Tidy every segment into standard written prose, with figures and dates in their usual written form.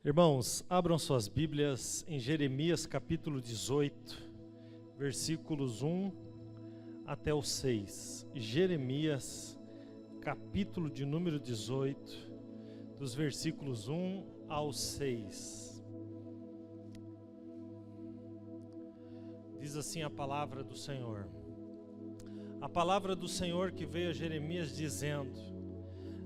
Irmãos, abram suas Bíblias em Jeremias capítulo 18, versículos 1 até o 6. Jeremias capítulo de número 18, dos versículos 1 ao 6. Diz assim a palavra do Senhor. A palavra do Senhor que veio a Jeremias dizendo: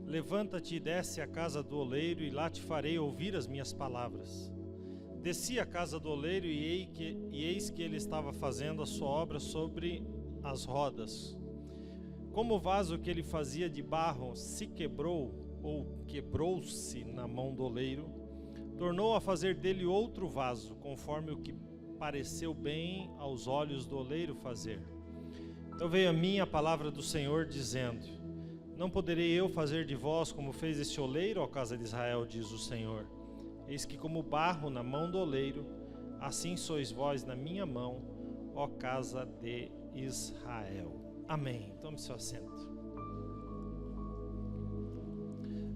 Levanta-te e desce à casa do oleiro, e lá te farei ouvir as minhas palavras. Desci à casa do oleiro, e eis que ele estava fazendo a sua obra sobre as rodas. Como o vaso que ele fazia de barro se quebrou, ou quebrou-se na mão do oleiro, tornou a fazer dele outro vaso, conforme o que pareceu bem aos olhos do oleiro fazer. Então veio a mim a palavra do Senhor, dizendo: Não poderei eu fazer de vós como fez esse oleiro, ó casa de Israel, diz o Senhor. Eis que como barro na mão do oleiro, assim sois vós na minha mão, ó casa de Israel. Amém. Tome seu assento.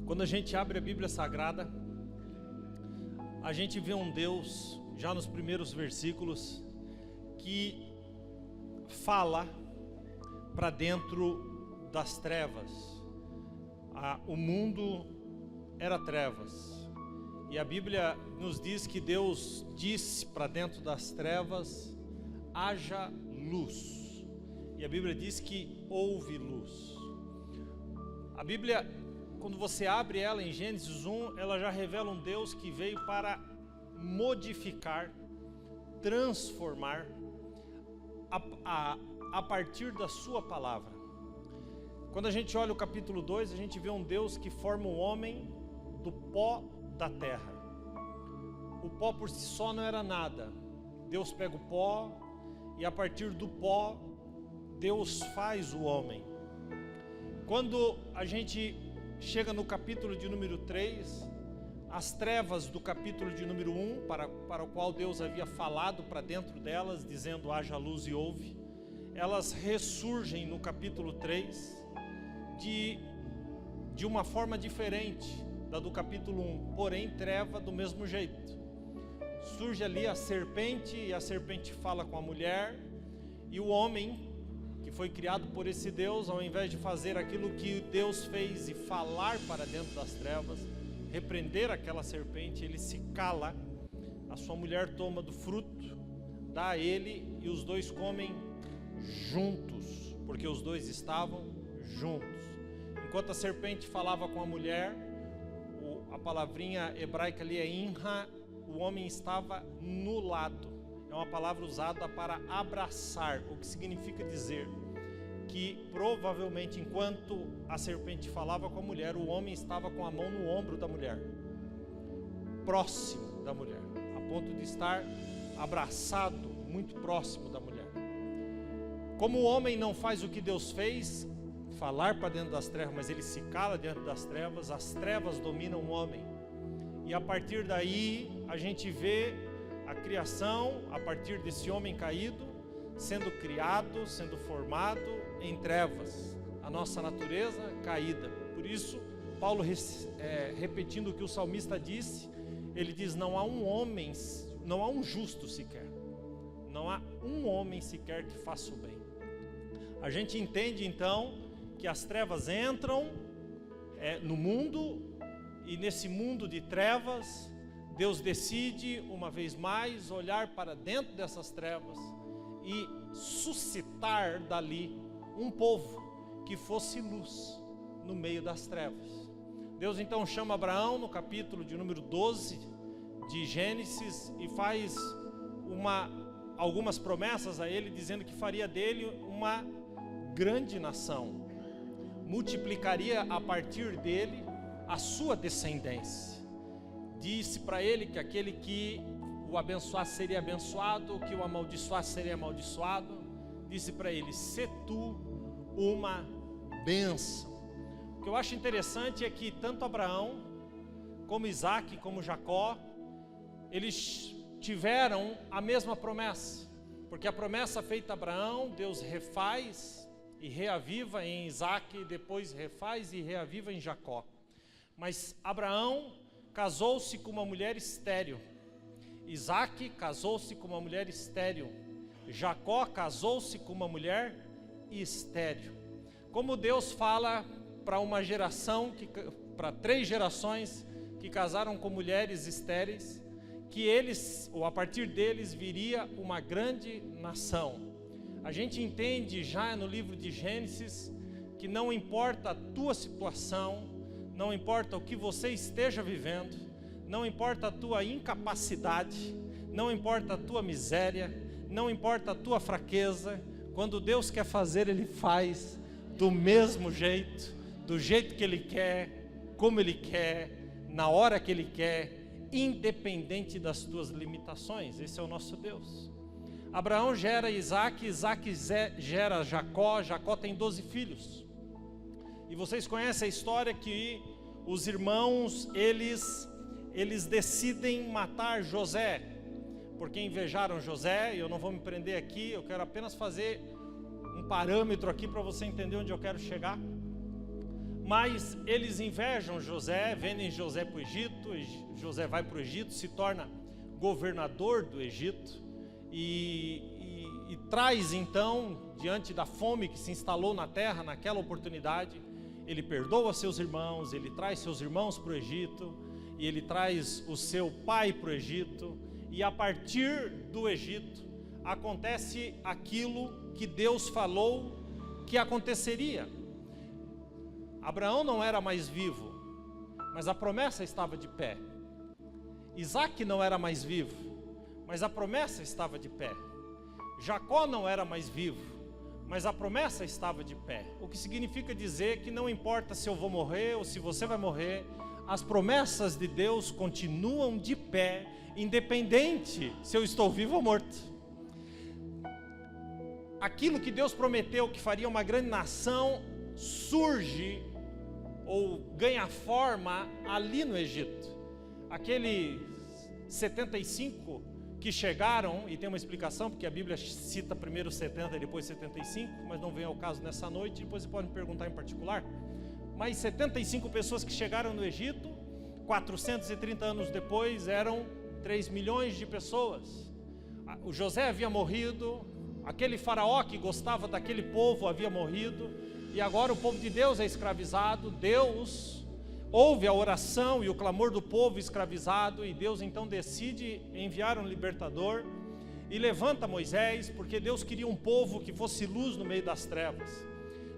Quando a gente abre a Bíblia Sagrada, a gente vê um Deus, já nos primeiros versículos, que fala para dentro das trevas. O mundo era trevas, e a Bíblia nos diz que Deus disse para dentro das trevas: haja luz, e a Bíblia diz que houve luz. A Bíblia, quando você abre ela em Gênesis 1, ela já revela um Deus que veio para modificar, transformar a partir da sua palavra. Quando a gente olha o capítulo 2, a gente vê um Deus que forma o homem do pó da terra. O pó por si só não era nada. Deus pega o pó e a partir do pó, Deus faz o homem. Quando a gente chega no capítulo de número 3, as trevas do capítulo de número 1, para o qual Deus havia falado para dentro delas, dizendo haja luz e houve, elas ressurgem no capítulo 3, de uma forma diferente da do capítulo 1, porém treva do mesmo jeito. Surge ali a serpente, e a serpente fala com a mulher, e o homem, que foi criado por esse Deus, ao invés de fazer aquilo que Deus fez e falar para dentro das trevas, repreender aquela serpente, ele se cala. A sua mulher toma do fruto, dá a ele, e os dois comem juntos, porque os dois estavam juntos. Enquanto a serpente falava com a mulher, a palavrinha hebraica ali é inha, o homem estava no lado. É uma palavra usada para abraçar, o que significa dizer que provavelmente enquanto a serpente falava com a mulher, o homem estava com a mão no ombro da mulher, próximo da mulher, a ponto de estar abraçado, muito próximo da mulher. Como o homem não faz o que Deus fez, falar para dentro das trevas, mas ele se cala dentro das trevas, as trevas dominam o homem. E a partir daí, a gente vê a criação, a partir desse homem caído, sendo criado, sendo formado em trevas. A nossa natureza caída. Por isso, Paulo, repetindo o que o salmista disse, ele diz: não há um homem, não há um justo sequer. Não há um homem sequer que faça o bem. A gente entende então que as trevas entram no mundo, e nesse mundo de trevas, Deus decide uma vez mais olhar para dentro dessas trevas e suscitar dali um povo que fosse luz no meio das trevas. Deus então chama Abraão no capítulo de número 12 de Gênesis e faz algumas promessas a ele, dizendo que faria dele uma grande nação, multiplicaria a partir dele a sua descendência. Disse para ele que aquele que o abençoasse seria abençoado, que o amaldiçoasse seria amaldiçoado. Disse para ele: sê tu uma bênção. O que eu acho interessante é que tanto Abraão, como Isaac, como Jacó, eles tiveram a mesma promessa, porque a promessa feita a Abraão, Deus refaz e reaviva em Isaac, e depois refaz e reaviva em Jacó. Mas Abraão casou-se com uma mulher estéril. Isaac casou-se com uma mulher estéril. Jacó casou-se com uma mulher estéril. Como Deus fala para uma geração, para 3 gerações que casaram com mulheres estéreis, que eles, ou a partir deles, viria uma grande nação. A gente entende já no livro de Gênesis que não importa a tua situação, não importa o que você esteja vivendo, não importa a tua incapacidade, não importa a tua miséria, não importa a tua fraqueza, quando Deus quer fazer, Ele faz do mesmo jeito, do jeito que Ele quer, como Ele quer, na hora que Ele quer, independente das tuas limitações. Esse é o nosso Deus. Abraão gera Isaac, Isaac gera Jacó, Jacó tem 12 filhos. E vocês conhecem a história que os irmãos, eles decidem matar José, porque invejaram José. Eu não vou me prender aqui, eu quero apenas fazer um parâmetro aqui para você entender onde eu quero chegar. Mas eles invejam José, vendem José para o Egito, José vai para o Egito, se torna governador do Egito e traz então, diante da fome que se instalou na terra naquela oportunidade, ele perdoa seus irmãos, ele traz seus irmãos para o Egito, e ele traz o seu pai para o Egito, e a partir do Egito acontece aquilo que Deus falou que aconteceria. Abraão não era mais vivo, mas a promessa estava de pé. Isaac não era mais vivo, mas a promessa estava de pé. Jacó não era mais vivo, mas a promessa estava de pé. O que significa dizer que não importa se eu vou morrer ou se você vai morrer, as promessas de Deus continuam de pé, independente se eu estou vivo ou morto. Aquilo que Deus prometeu que faria uma grande nação surge ou ganha forma ali no Egito. Aqueles 75 que chegaram, e tem uma explicação, porque a Bíblia cita primeiro 70 e depois 75, mas não vem ao caso nessa noite, depois você pode me perguntar em particular. Mas 75 pessoas que chegaram no Egito, 430 anos depois, eram 3 milhões de pessoas. O José havia morrido, aquele faraó que gostava daquele povo havia morrido, e agora o povo de Deus é escravizado. Deus ouve a oração e o clamor do povo escravizado, e Deus então decide enviar um libertador, e levanta Moisés, porque Deus queria um povo que fosse luz no meio das trevas.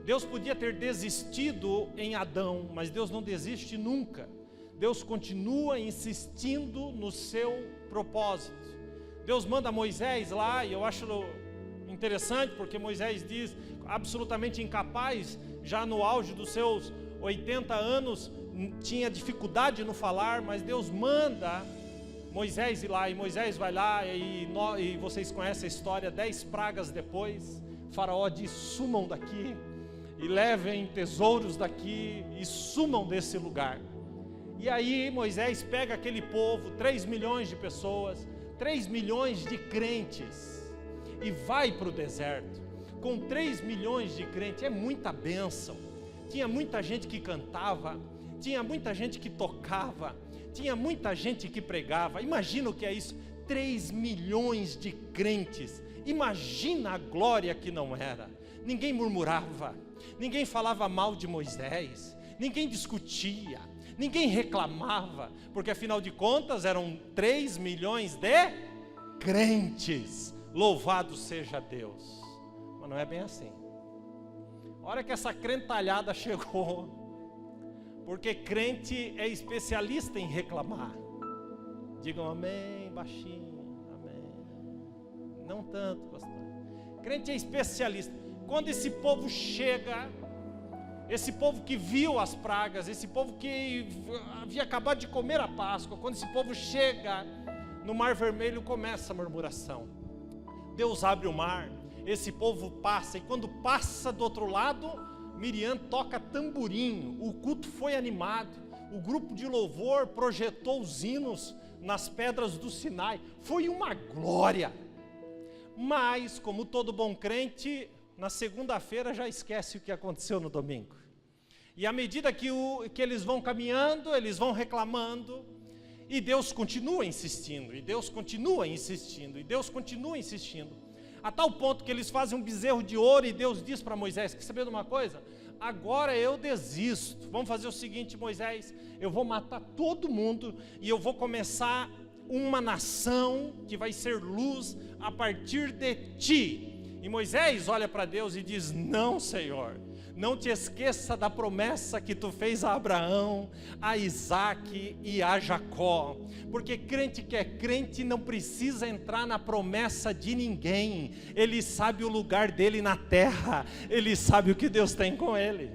Deus podia ter desistido em Adão, mas Deus não desiste nunca. Deus continua insistindo no seu propósito. Deus manda Moisés lá, e eu acho interessante, porque Moisés diz, absolutamente incapaz, já no auge dos seus 80 anos, tinha dificuldade no falar, mas Deus manda Moisés ir lá, e Moisés vai lá, e vocês conhecem a história. 10 pragas depois, Faraó diz, sumam daqui, e levem tesouros daqui, e sumam desse lugar. E aí Moisés pega aquele povo, 3 milhões de pessoas, 3 milhões de crentes, e vai para o deserto. Com 3 milhões de crentes, é muita bênção. Tinha muita gente que cantava, tinha muita gente que tocava, tinha muita gente que pregava. Imagina o que é isso, 3 milhões de crentes. Imagina a glória que não era. Ninguém murmurava, ninguém falava mal de Moisés, ninguém discutia, ninguém reclamava, porque afinal de contas eram 3 milhões de crentes. Louvado seja Deus. Mas não é bem assim. A hora que essa crentalhada chegou, porque crente é especialista em reclamar. Digam amém, baixinho, amém. Não tanto, pastor. Crente é especialista. Quando esse povo chega, esse povo que viu as pragas, esse povo que havia acabado de comer a Páscoa, quando esse povo chega no Mar Vermelho, começa a murmuração. Deus abre o mar, esse povo passa, e quando passa do outro lado, Miriam toca tamborim, o culto foi animado, o grupo de louvor projetou os hinos nas pedras do Sinai, foi uma glória. Mas, como todo bom crente, na segunda-feira já esquece o que aconteceu no domingo. E à medida que eles vão caminhando, eles vão reclamando, E Deus continua insistindo, e Deus continua insistindo, e Deus continua insistindo. A tal ponto que eles fazem um bezerro de ouro e Deus diz para Moisés: quer saber de uma coisa? Agora eu desisto. Vamos fazer o seguinte, Moisés, eu vou matar todo mundo e eu vou começar uma nação que vai ser luz a partir de ti. E Moisés olha para Deus e diz: não, Senhor, não te esqueça da promessa que tu fez a Abraão, a Isaque e a Jacó, porque crente que é crente não precisa entrar na promessa de ninguém, ele sabe o lugar dele na terra, ele sabe o que Deus tem com ele.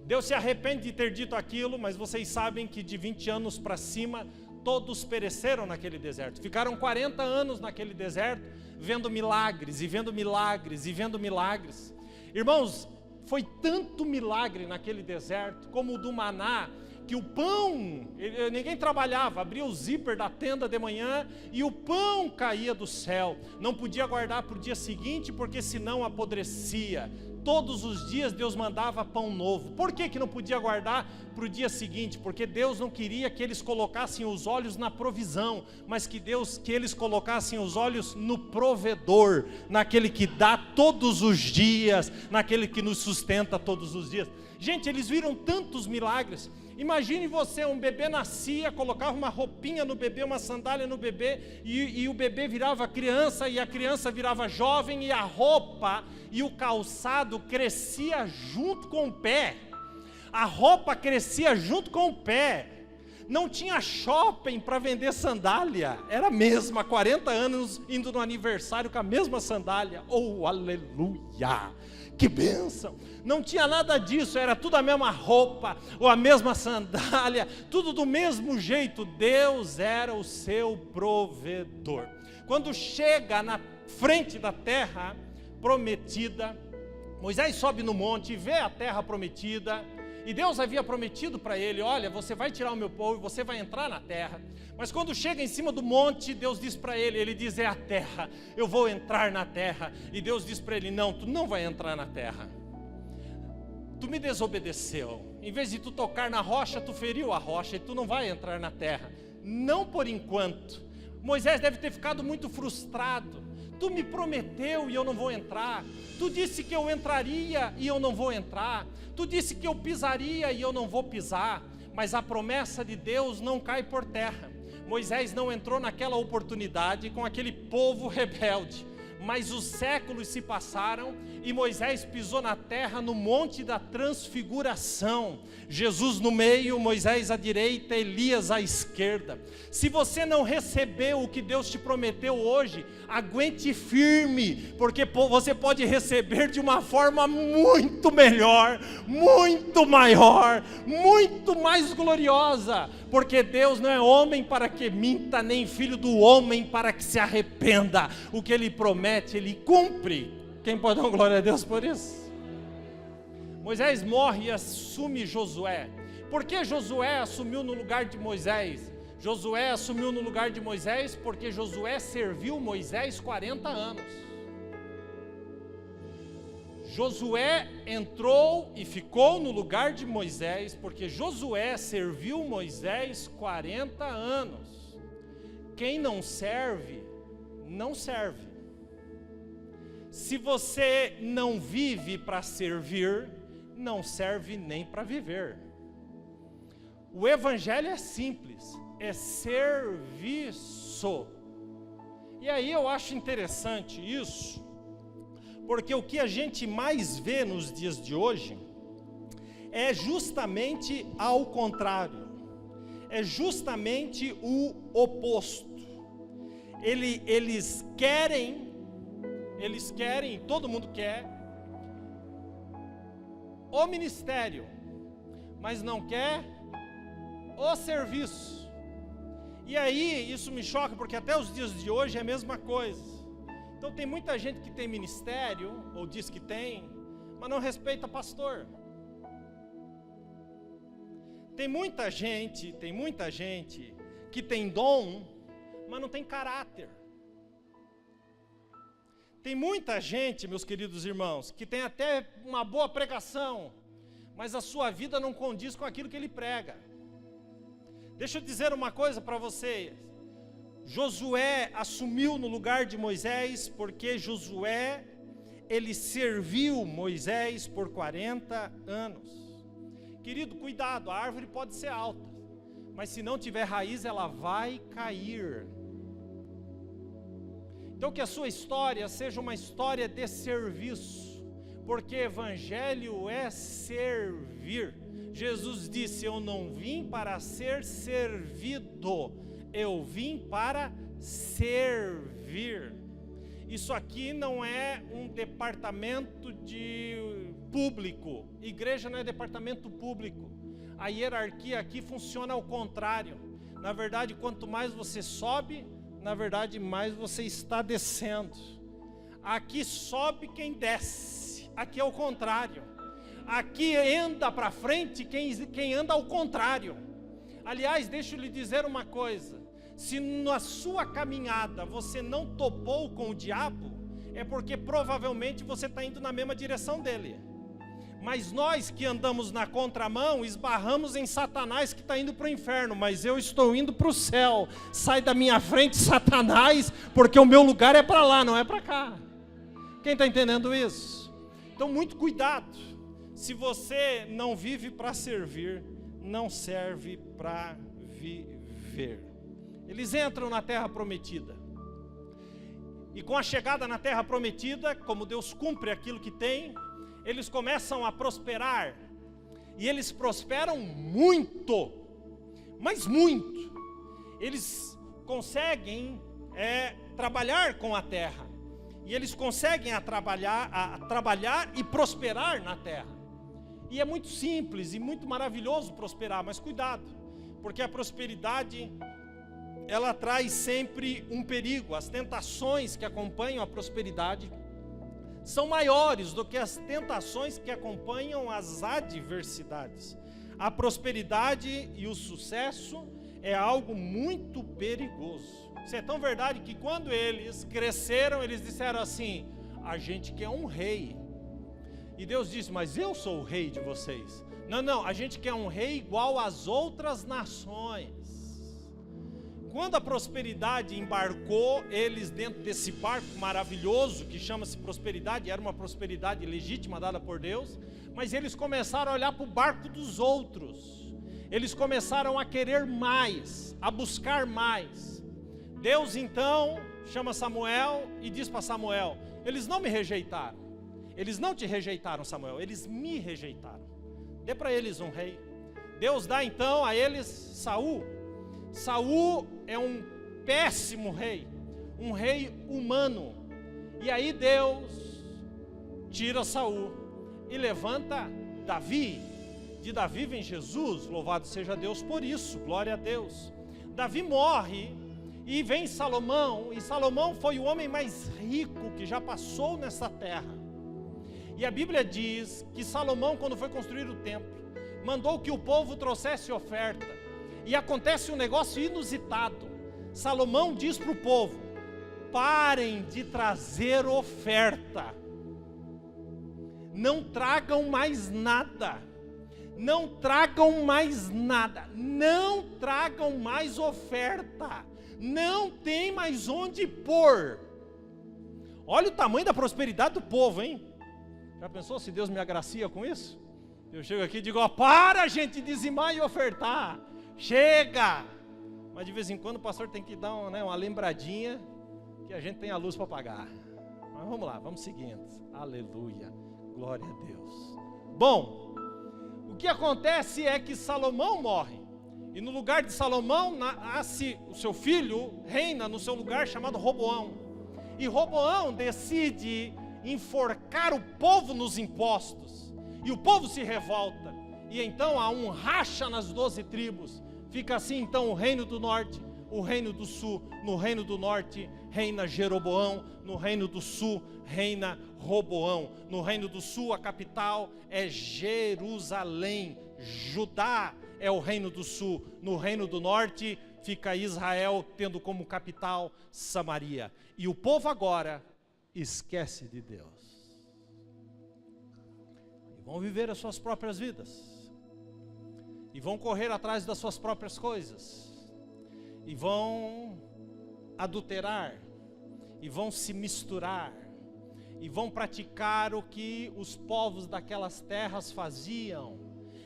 Deus se arrepende de ter dito aquilo, mas vocês sabem que de 20 anos para cima, todos pereceram naquele deserto, ficaram 40 anos naquele deserto, vendo milagres, e vendo milagres, e vendo milagres. Irmãos, foi tanto milagre naquele deserto, como o do maná, que o pão, ninguém trabalhava, abria o zíper da tenda de manhã e o pão caía do céu, não podia guardar para o dia seguinte, porque senão apodrecia. Todos os dias Deus mandava pão novo. Por que não podia guardar para o dia seguinte? Porque Deus não queria que eles colocassem os olhos na provisão, mas que eles colocassem os olhos no provedor, naquele que dá todos os dias, naquele que nos sustenta todos os dias. Gente, eles viram tantos milagres. Imagine você, um bebê nascia, colocava uma roupinha no bebê, uma sandália no bebê, e o bebê virava criança, e a criança virava jovem, e a roupa e o calçado crescia junto com o pé. A roupa crescia junto com o pé. Não tinha shopping para vender sandália, era a mesma, 40 anos indo no aniversário com a mesma sandália. Oh, aleluia! Que bênção! Não tinha nada disso, era tudo a mesma roupa, ou a mesma sandália, tudo do mesmo jeito. Deus era o seu provedor. Quando chega na frente da terra prometida, Moisés sobe no monte e vê a terra prometida, e Deus havia prometido para ele: olha, você vai tirar o meu povo, você vai entrar na terra. Mas quando chega em cima do monte, Deus diz para ele diz: é a terra, eu vou entrar na terra. E Deus diz para ele: não, tu não vai entrar na terra, tu me desobedeceu, em vez de tu tocar na rocha, tu feriu a rocha, e tu não vai entrar na terra, não por enquanto. Moisés deve ter ficado muito frustrado. Tu me prometeu e eu não vou entrar, tu disse que eu entraria e eu não vou entrar, tu disse que eu pisaria e eu não vou pisar. Mas a promessa de Deus não cai por terra. Moisés não entrou naquela oportunidade com aquele povo rebelde, mas os séculos se passaram e Moisés pisou na terra no monte da transfiguração. Jesus no meio, Moisés à direita, Elias à esquerda. Se você não recebeu o que Deus te prometeu hoje, aguente firme, porque você pode receber de uma forma muito melhor, muito maior, muito mais gloriosa, porque Deus não é homem para que minta, nem filho do homem para que se arrependa. O que Ele promete, Ele cumpre. Quem pode dar glória a Deus por isso? Moisés morre e assume Josué. Por que Josué assumiu no lugar de Moisés? Josué assumiu no lugar de Moisés porque Josué serviu Moisés 40 anos. Josué entrou e ficou no lugar de Moisés porque Josué serviu Moisés 40 anos. Quem não serve, não serve. Se você não vive para servir, não serve nem para viver. O evangelho é simples, é serviço. E aí eu acho interessante isso, porque o que a gente mais vê nos dias de hoje é justamente ao contrário, é justamente o oposto. Eles querem, todo mundo quer o ministério, mas não quer o serviço. E aí isso me choca, porque até os dias de hoje é a mesma coisa. Então tem muita gente que tem ministério, ou diz que tem, mas não respeita pastor. Tem muita gente que tem dom, mas não tem caráter. Tem muita gente, meus queridos irmãos, que tem até uma boa pregação, mas a sua vida não condiz com aquilo que ele prega. Deixa eu dizer uma coisa para vocês. Josué assumiu no lugar de Moisés, porque Josué, ele serviu Moisés por 40 anos. Querido, cuidado, a árvore pode ser alta, mas se não tiver raiz, ela vai cair. Então que a sua história seja uma história de serviço, porque evangelho é servir. Jesus disse: eu não vim para ser servido, eu vim para servir. Isso aqui não é um departamento público. Igreja não é departamento público. A hierarquia aqui funciona ao contrário. Na verdade, quanto mais você sobe, na verdade, mais você está descendo. Aqui sobe quem desce. Aqui é o contrário. Aqui anda para frente quem anda ao contrário. Aliás, deixa eu lhe dizer uma coisa. Se na sua caminhada você não topou com o diabo, é porque provavelmente você está indo na mesma direção dele. Mas nós que andamos na contramão, esbarramos em Satanás que está indo para o inferno, mas eu estou indo para o céu. Sai da minha frente, Satanás, porque o meu lugar é para lá, não é para cá. Quem está entendendo isso? Então, muito cuidado. Se você não vive para servir, não serve para viver. Eles entram na terra prometida. E com a chegada na terra prometida, como Deus cumpre aquilo que tem, eles começam a prosperar. E eles prosperam muito, mas muito. Eles conseguem trabalhar com a terra. E eles conseguem trabalhar e prosperar na terra. E é muito simples e muito maravilhoso prosperar, mas cuidado, porque a prosperidade, ela traz sempre um perigo. As tentações que acompanham a prosperidade são maiores do que as tentações que acompanham as adversidades. A prosperidade e o sucesso é algo muito perigoso. Isso é tão verdade que quando eles cresceram, eles disseram assim: a gente quer um rei. E Deus disse: mas eu sou o rei de vocês. Não, a gente quer um rei igual às outras nações. Quando a prosperidade embarcou eles dentro desse barco maravilhoso que chama-se prosperidade, era uma prosperidade legítima dada por Deus, mas eles começaram a olhar para o barco dos outros. Eles começaram a querer mais, a buscar mais. Deus então chama Samuel e diz para Samuel: eles não me rejeitaram. Eles não te rejeitaram, Samuel, eles me rejeitaram. Dê para eles um rei. Deus dá então a eles Saul. Saul é um péssimo rei, um rei humano. E aí Deus tira Saul e levanta Davi. De Davi vem Jesus, louvado seja Deus por isso, glória a Deus. Davi morre e vem Salomão, e Salomão foi o homem mais rico que já passou nessa terra. E a Bíblia diz que Salomão, quando foi construir o templo, mandou que o povo trouxesse oferta. E acontece um negócio inusitado. Salomão diz para o povo: parem de trazer oferta. Não tragam mais nada. Não tragam mais nada. Não tragam mais oferta. Não tem mais onde pôr. Olha o tamanho da prosperidade do povo, hein? Já pensou se Deus me agracia com isso? Eu chego aqui e digo: ó, para, gente, dizimar e ofertar. Chega! Mas de vez em quando o pastor tem que dar uma lembradinha que a gente tem a luz para pagar. Mas vamos lá, vamos seguindo. Aleluia, glória a Deus. Bom, o que acontece é que Salomão morre. E no lugar de Salomão nasce o seu filho, reina no seu lugar, chamado Roboão. E Roboão decide enforcar o povo nos impostos. E o povo se revolta. E então há um racha nas 12 tribos. Fica assim então o reino do norte, o reino do sul. No reino do norte reina Jeroboão, no reino do sul reina Roboão. No reino do sul a capital é Jerusalém. Judá é o reino do sul. No reino do norte fica Israel, tendo como capital Samaria. E o povo agora esquece de Deus. E vão viver as suas próprias vidas. e vão correr atrás das suas próprias coisas, e vão adulterar, e vão se misturar, e vão praticar o que os povos daquelas terras faziam,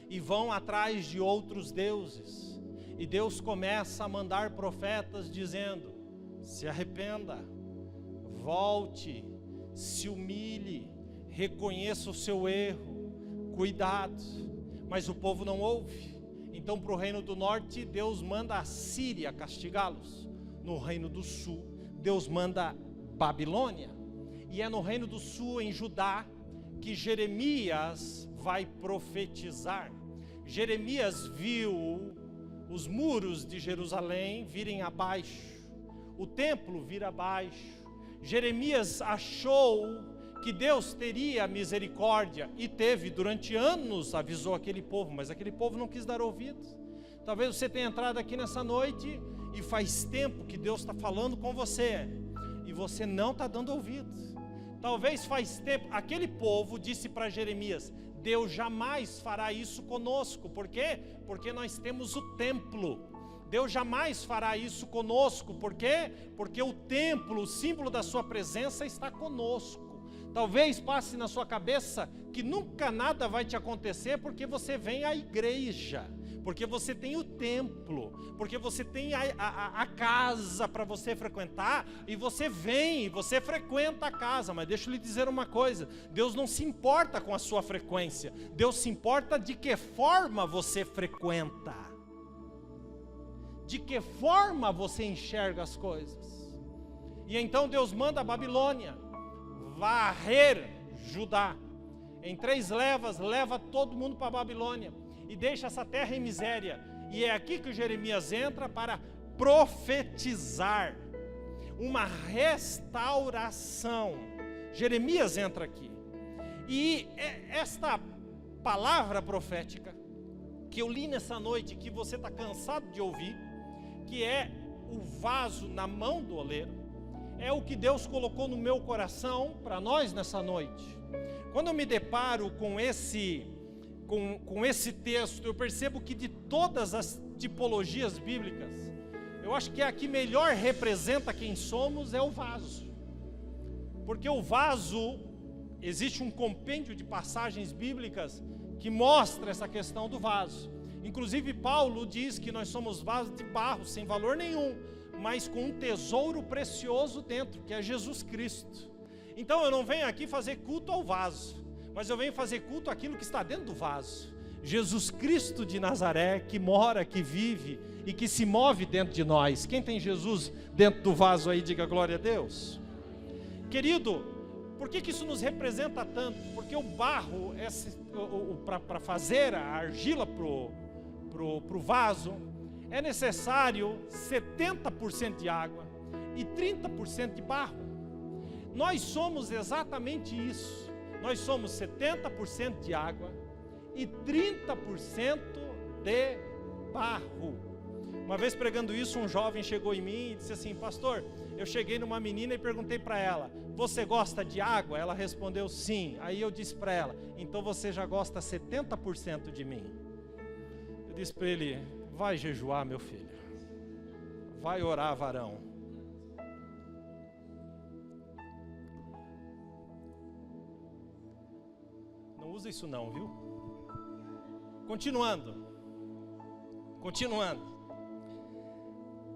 e vão atrás de outros deuses. E Deus começa a mandar profetas dizendo: se arrependa, volte, se humilhe, reconheça o seu erro, cuidado. Mas o povo não ouve. Então, para o reino do norte, Deus manda a Síria castigá-los. No reino do sul, Deus manda Babilônia. E é no reino do sul, em Judá, que Jeremias vai profetizar. Jeremias viu os muros de Jerusalém virem abaixo, o templo vir abaixo. Jeremias achou que Deus teria misericórdia, e teve. Durante anos avisou aquele povo, mas aquele povo não quis dar ouvidos. Talvez você tenha entrado aqui nessa noite e faz tempo que Deus está falando com você, e você não está dando ouvidos. Talvez faz tempo. Aquele povo disse para Jeremias: Deus jamais fará isso conosco. Por quê? Porque nós temos o templo. Deus jamais fará isso conosco. Por quê? Porque o templo, o símbolo da sua presença, está conosco. Talvez passe na sua cabeça que nunca nada vai te acontecer porque você vem à igreja, porque você tem o templo, porque você tem a casa para você frequentar, e você vem, você frequenta a casa. Mas deixa eu lhe dizer uma coisa: Deus não se importa com a sua frequência, Deus se importa de que forma você frequenta, de que forma você enxerga as coisas. E então Deus manda a Babilônia varrer Judá. Em 3 levas, leva todo mundo para a Babilônia e deixa essa terra em miséria. E é aqui que o Jeremias entra para profetizar uma restauração. Jeremias entra aqui. E esta palavra profética que eu li nessa noite, que você está cansado de ouvir, que é o vaso na mão do oleiro, é o que Deus colocou no meu coração para nós nessa noite. Quando eu me deparo com esse texto, eu percebo que de todas as tipologias bíblicas, eu acho que a que melhor representa quem somos é o vaso. Porque o vaso, existe um compêndio de passagens bíblicas que mostra essa questão do vaso. Inclusive Paulo diz que nós somos vasos de barro, sem valor nenhum, mas com um tesouro precioso dentro, que é Jesus Cristo. Então eu não venho aqui fazer culto ao vaso, mas eu venho fazer culto àquilo que está dentro do vaso. Jesus Cristo de Nazaré, que mora, que vive e que se move dentro de nós. Quem tem Jesus dentro do vaso aí, diga glória a Deus. Querido, por que isso nos representa tanto? Porque o barro, para fazer a argila pro vaso, é necessário 70% de água e 30% de barro. Nós somos exatamente isso. Nós somos 70% de água e 30% de barro. Uma vez pregando isso, um jovem chegou em mim e disse assim: pastor, eu cheguei numa menina e perguntei para ela: você gosta de água? Ela respondeu sim. Aí eu disse para ela: então você já gosta 70% de mim. Eu disse para ele: vai jejuar, meu filho, vai orar, varão. Não usa isso não, viu? Continuando.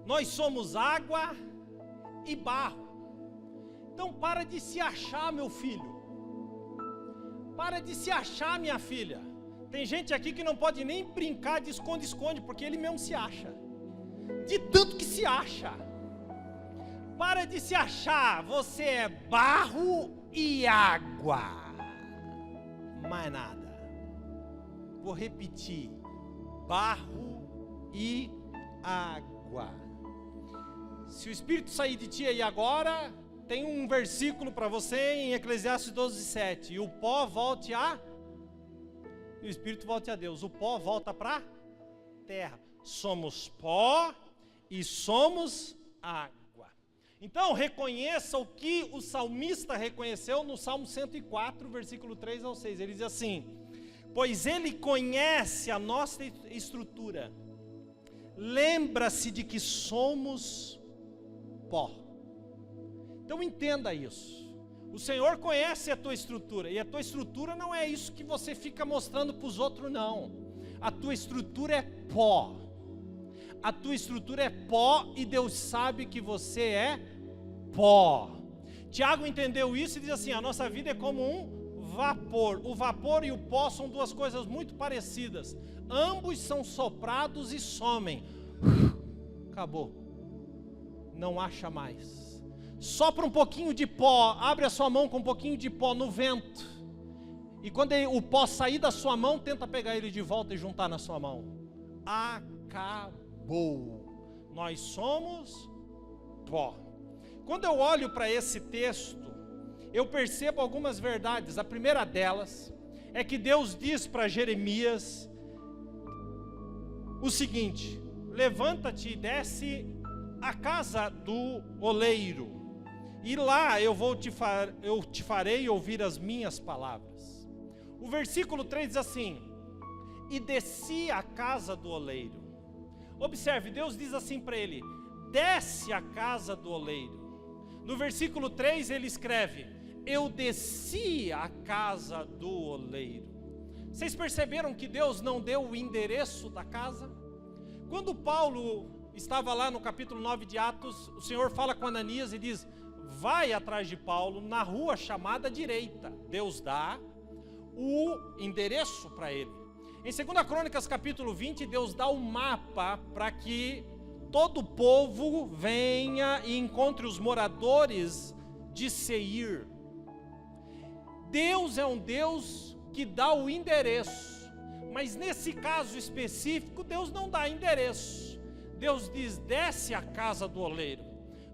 Nós somos água e barro. Então para de se achar, meu filho. Para de se achar, minha filha. Tem gente aqui que não pode nem brincar de esconde-esconde, porque ele mesmo se acha. De tanto que se acha. Para de se achar. Você é barro e água. Mais nada. Vou repetir: barro e água. Se o Espírito sair de ti aí agora, tem um versículo para você em Eclesiastes 12:7. E o pó volte a... E o Espírito volte a Deus. O pó volta para a terra. Somos pó e somos água. Então reconheça o que o salmista reconheceu no Salmo 104, versículo 3 ao 6. Ele diz assim: pois Ele conhece a nossa estrutura. Lembra-se de que somos pó. Então entenda isso. O Senhor conhece a tua estrutura, e a tua estrutura não é isso que você fica mostrando para os outros, não. A tua estrutura é pó. A tua estrutura é pó, e Deus sabe que você é pó. Tiago entendeu isso e diz assim: a nossa vida é como um vapor. O vapor e o pó são duas coisas muito parecidas. Ambos são soprados e somem. Acabou. Não acha mais. Sopra um pouquinho de pó, abre a sua mão com um pouquinho de pó no vento. E quando o pó sair da sua mão, tenta pegar ele de volta e juntar na sua mão. Acabou. Nós somos pó. Quando eu olho para esse texto, eu percebo algumas verdades. A primeira delas é que Deus diz para Jeremias o seguinte: levanta-te e desce à casa do oleiro, e lá eu te farei ouvir as minhas palavras. O versículo 3 diz assim: e desci à casa do oleiro. Observe, Deus diz assim para ele: desce à casa do oleiro. No versículo 3 ele escreve: eu desci à casa do oleiro. Vocês perceberam que Deus não deu o endereço da casa? Quando Paulo estava lá no capítulo 9 de Atos, o Senhor fala com Ananias e diz: vai atrás de Paulo na rua chamada direita. Deus dá o endereço para ele. Em 2 Crônicas capítulo 20, Deus dá um mapa para que todo o povo venha e encontre os moradores de Seir. Deus é um Deus que dá o endereço, mas nesse caso específico, Deus não dá endereço. Deus diz: desce à casa do oleiro.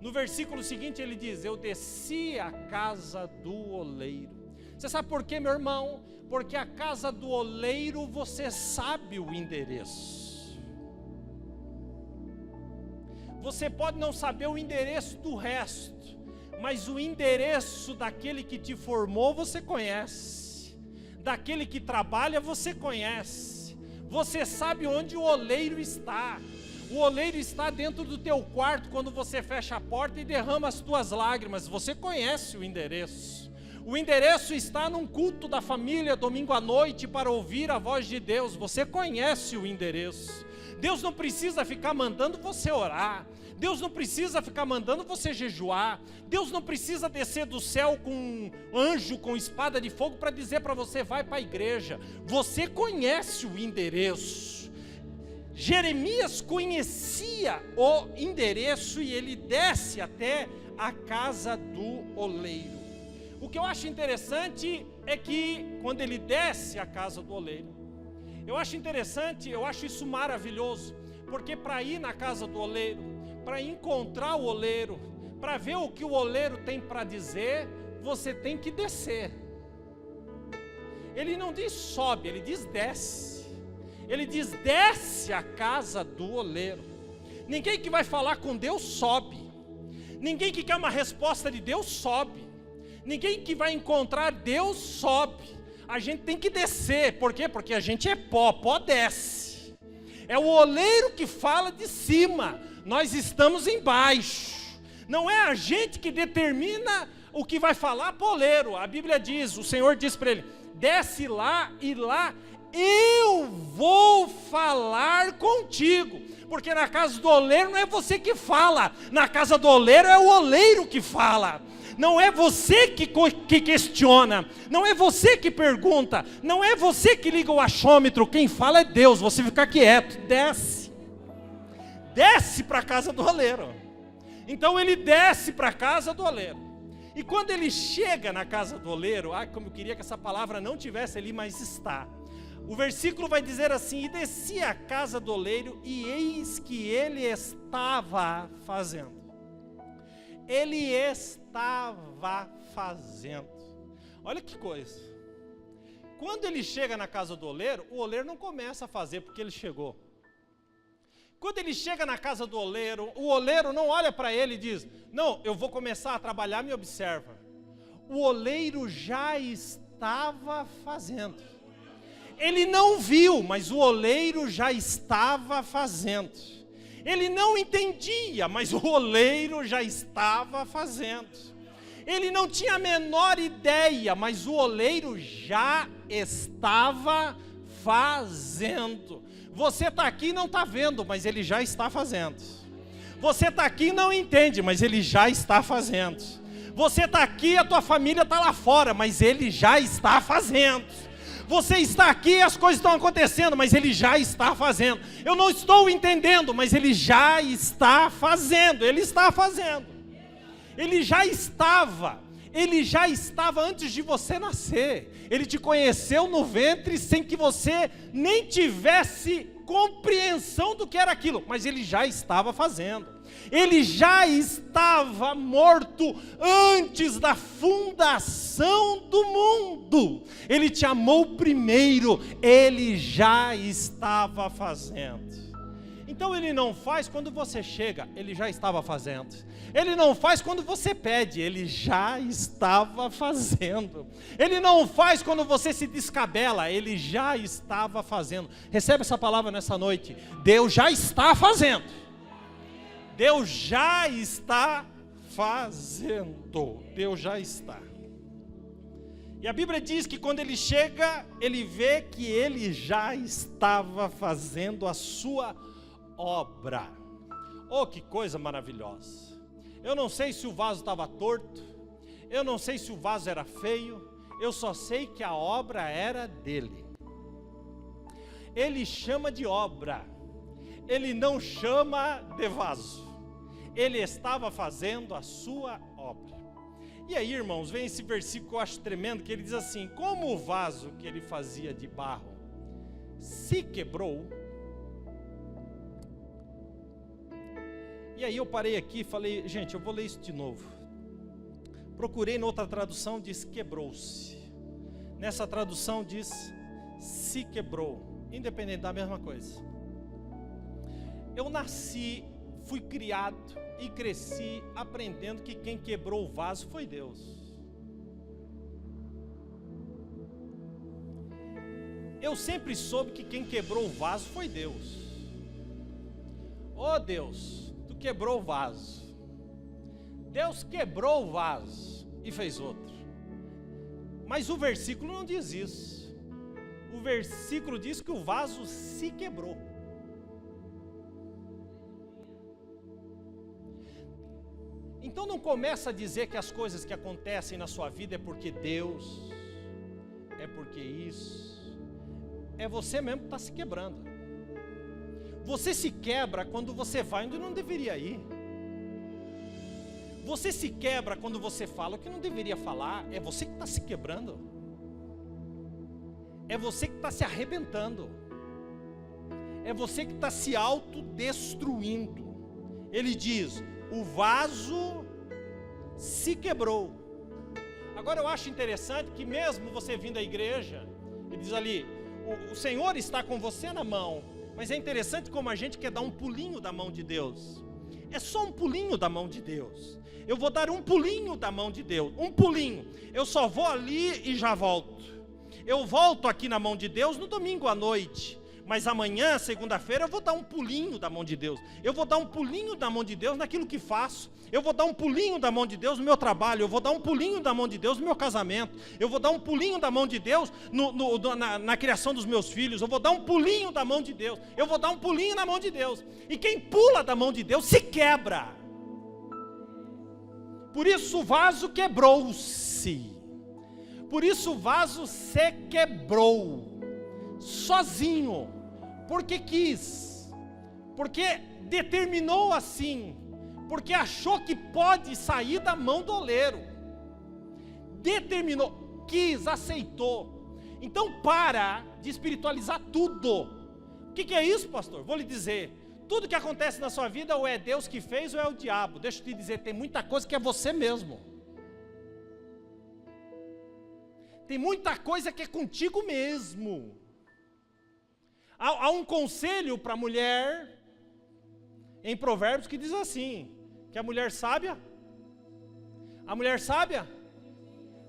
No versículo seguinte ele diz: eu desci à casa do oleiro. Você sabe por quê, meu irmão? Porque a casa do oleiro você sabe o endereço. Você pode não saber o endereço do resto, mas o endereço daquele que te formou você conhece, daquele que trabalha você conhece. Você sabe onde o oleiro está. O oleiro está dentro do teu quarto quando você fecha a porta e derrama as tuas lágrimas. Você conhece o endereço. O endereço está num culto da família domingo à noite para ouvir a voz de Deus. Você conhece o endereço. Deus não precisa ficar mandando você orar. Deus não precisa ficar mandando você jejuar. Deus não precisa descer do céu com um anjo com espada de fogo para dizer para você: vai para a igreja. Você conhece o endereço. Jeremias conhecia o endereço e ele desce até a casa do oleiro. O que eu acho interessante é que quando ele desce à casa do oleiro, eu acho isso maravilhoso, porque para ir na casa do oleiro, para encontrar o oleiro, para ver o que o oleiro tem para dizer, você tem que descer. Ele não diz sobe, ele diz desce. Ele diz desce à casa do oleiro. Ninguém que vai falar com Deus sobe. Ninguém que quer uma resposta de Deus sobe. Ninguém que vai encontrar Deus sobe. A gente tem que descer. Por quê? Porque a gente é pó, pó desce. É o oleiro que fala de cima, nós estamos embaixo. Não é a gente que determina o que vai falar para o oleiro. A Bíblia diz, o Senhor diz para ele: desce lá e lá eu vou falar contigo. Porque na casa do oleiro não é você que fala, na casa do oleiro é o oleiro que fala. Não é você que questiona, não é você que pergunta, não é você que liga o achômetro, quem fala é Deus. Você fica quieto, desce para a casa do oleiro. Então ele desce para a casa do oleiro, e quando ele chega na casa do oleiro, como eu queria que essa palavra não tivesse ali, mas está. O versículo vai dizer assim: e desci à casa do oleiro, e eis que ele estava fazendo. Ele estava fazendo. Olha que coisa. Quando ele chega na casa do oleiro, o oleiro não começa a fazer porque ele chegou. Quando ele chega na casa do oleiro, o oleiro não olha para ele e diz: não, eu vou começar a trabalhar, me observa. O oleiro já estava fazendo. Ele não viu, mas o oleiro já estava fazendo. Ele não entendia, mas o oleiro já estava fazendo. Ele não tinha a menor ideia, mas o oleiro já estava fazendo. Você está aqui e não está vendo, mas ele já está fazendo. Você está aqui e não entende, mas ele já está fazendo. Você está aqui e a tua família está lá fora, mas ele já está fazendo. Você está aqui e as coisas estão acontecendo, mas ele já está fazendo. Eu não estou entendendo, mas ele já está fazendo. Ele está fazendo. Ele já estava antes de você nascer. Ele te conheceu no ventre sem que você nem tivesse compreensão do que era aquilo, mas ele já estava fazendo. Ele já estava morto antes da fundação do mundo. Ele te amou primeiro, ele já estava fazendo. Então ele não faz quando você chega, ele já estava fazendo. Ele não faz quando você pede, ele já estava fazendo. Ele não faz quando você se descabela, ele já estava fazendo. Recebe essa palavra nessa noite. Deus já está fazendo. Deus já está fazendo. Deus já está. E a Bíblia diz que quando ele chega, ele vê que ele já estava fazendo a sua obra. Oh, que coisa maravilhosa. Eu não sei se o vaso estava torto, eu não sei se o vaso era feio, eu só sei que a obra era dele. Ele chama de obra, ele não chama de vaso. Ele estava fazendo a sua obra. E aí, irmãos, vem esse versículo que eu acho tremendo, que ele diz assim: como o vaso que ele fazia de barro se quebrou. E aí eu parei aqui e falei, gente, eu vou ler isso de novo. Procurei na outra tradução, diz quebrou-se. Nessa tradução diz se quebrou, independente da mesma coisa. Eu nasci, fui criado e cresci aprendendo que quem quebrou o vaso foi Deus. Eu sempre soube que quem quebrou o vaso foi Deus. Oh Deus, tu quebrou o vaso. Deus quebrou o vaso e fez outro. Mas o versículo não diz isso. O versículo diz que o vaso se quebrou. Então não começa a dizer que as coisas que acontecem na sua vida é porque Deus, é porque isso. É você mesmo que está se quebrando. Você se quebra quando você vai onde não deveria ir. Você se quebra quando você fala o que não deveria falar. É você que está se quebrando. É você que está se arrebentando. É você que está se autodestruindo. Ele diz, o vaso se quebrou. Agora eu acho interessante que mesmo você vindo à igreja, ele diz ali, o Senhor está com você na mão. Mas é interessante como a gente quer dar um pulinho da mão de Deus. É só um pulinho da mão de Deus. Eu vou dar um pulinho da mão de Deus. Um pulinho. Eu só vou ali e já volto. Eu volto aqui na mão de Deus no domingo à noite. Mas amanhã, segunda-feira, eu vou dar um pulinho da mão de Deus. Eu vou dar um pulinho da mão de Deus naquilo que faço. Eu vou dar um pulinho da mão de Deus no meu trabalho. Eu vou dar um pulinho da mão de Deus no meu casamento. Eu vou dar um pulinho da mão de Deus na criação dos meus filhos. Eu vou dar um pulinho da mão de Deus. Eu vou dar um pulinho na mão de Deus. E quem pula da mão de Deus se quebra. Por isso o vaso quebrou-se. Por isso o vaso se quebrou. Sozinho. Porque quis. Porque determinou assim. Porque achou que pode sair da mão do oleiro. Determinou, quis, aceitou. Então para de espiritualizar tudo. O que é isso, pastor? Vou lhe dizer. Tudo que acontece na sua vida ou é Deus que fez ou é o diabo. Deixa eu te dizer, tem muita coisa que é você mesmo. Tem muita coisa que é contigo mesmo. Há um conselho para a mulher em Provérbios que diz assim, que a mulher sábia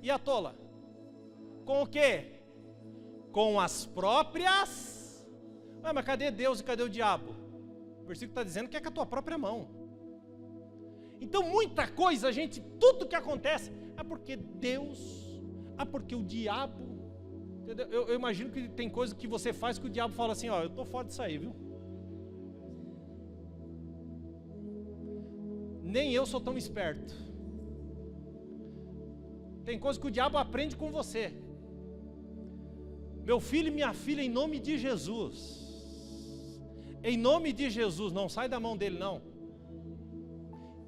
e a tola, com o quê? com as próprias... mas cadê Deus e cadê o diabo? O versículo está dizendo que é com a tua própria mão. Então muita coisa, gente, tudo que acontece é porque Deus, porque o diabo, entendeu? Eu imagino que tem coisa que você faz que o diabo fala assim, eu estou fora disso aí, viu? Nem eu sou tão esperto. Tem coisa que o diabo aprende com você. Meu filho e minha filha, em nome de Jesus, em nome de Jesus, não sai da mão dele não,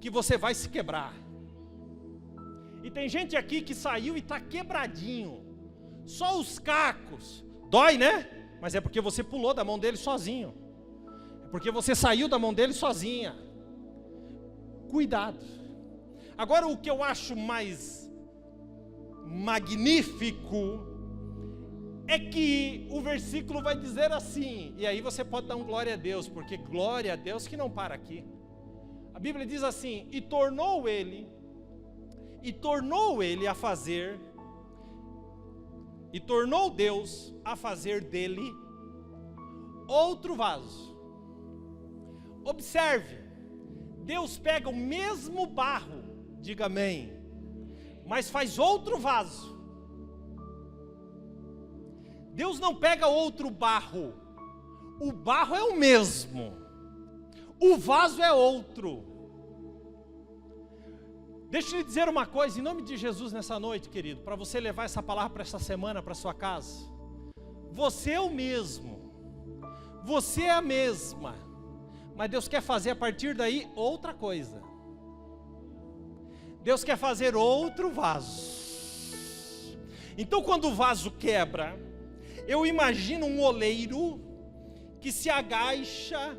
que você vai se quebrar. E tem gente aqui que saiu e está quebradinho, só os cacos, dói né? Mas é porque você pulou da mão dele sozinho, é porque você saiu da mão dele sozinha. Cuidado. Agora o que eu acho mais magnífico é que o versículo vai dizer assim, e aí você pode dar um glória a Deus, porque glória a Deus que não para aqui. A Bíblia diz assim, e tornou Deus a fazer dele outro vaso. Observe, Deus pega o mesmo barro, diga amém, mas faz outro vaso. Deus não pega outro barro, o barro é o mesmo, o vaso é outro. Deixa eu lhe dizer uma coisa, em nome de Jesus nessa noite, querido, para você levar essa palavra para essa semana, para sua casa. Você é o mesmo, você é a mesma, mas Deus quer fazer a partir daí outra coisa. Deus quer fazer outro vaso. Então quando o vaso quebra, eu imagino um oleiro que se agacha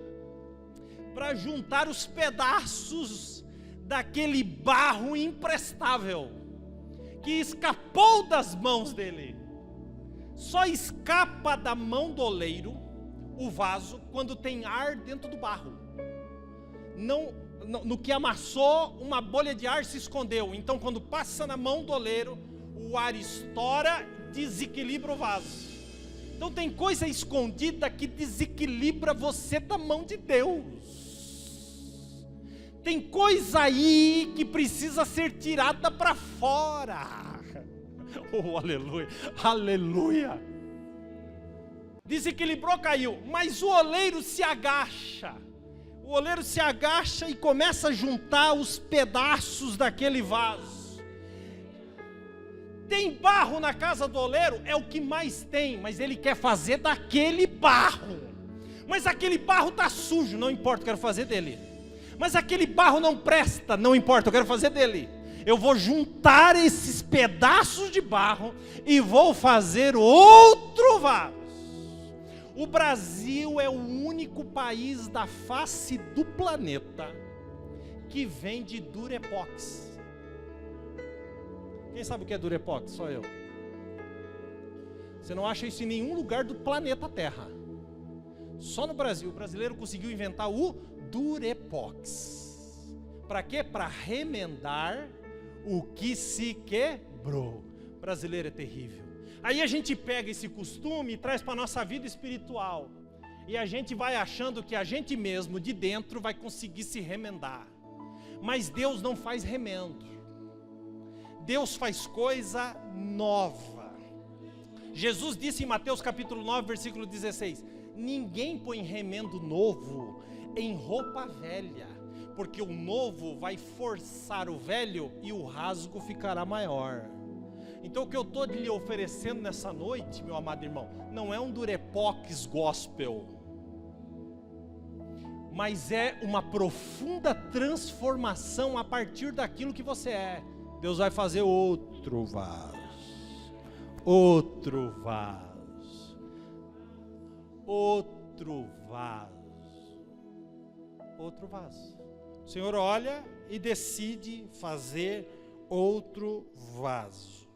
para juntar os pedaços daquele barro imprestável que escapou das mãos dele. Só escapa da mão do oleiro o vaso quando tem ar dentro do barro. No que amassou, uma bolha de ar se escondeu. Então quando passa na mão do oleiro, o ar estoura, desequilibra o vaso. Então tem coisa escondida que desequilibra você da mão de Deus. Tem coisa aí que precisa ser tirada para fora. Oh, aleluia, aleluia. Desequilibrou, caiu, mas o oleiro se agacha. O oleiro se agacha e começa a juntar os pedaços daquele vaso. Tem barro na casa do oleiro, é o que mais tem, mas ele quer fazer daquele barro. Mas aquele barro está sujo, não importa, eu quero fazer dele. Mas aquele barro não presta, não importa, eu quero fazer dele. Eu vou juntar esses pedaços de barro e vou fazer outro vaso. O Brasil é o único país da face do planeta que vende Durepox. Quem sabe o que é Durepox? Só eu. Você não acha isso em nenhum lugar do planeta Terra. Só no Brasil. O brasileiro conseguiu inventar o Durepox. Para quê? Para remendar o que se quebrou. O brasileiro é terrível. Aí a gente pega esse costume e traz para a nossa vida espiritual. E a gente vai achando que a gente mesmo, de dentro, vai conseguir se remendar. Mas Deus não faz remendo. Deus faz coisa nova. Jesus disse em Mateus capítulo 9, versículo 16: ninguém põe remendo novo em roupa velha, porque o novo vai forçar o velho e o rasgo ficará maior. Então o que eu estou lhe oferecendo nessa noite, meu amado irmão, não é um Durepox gospel, mas é uma profunda transformação a partir daquilo que você é. Deus vai fazer outro vaso, outro vaso, outro vaso, outro vaso. O Senhor olha e decide fazer outro vaso.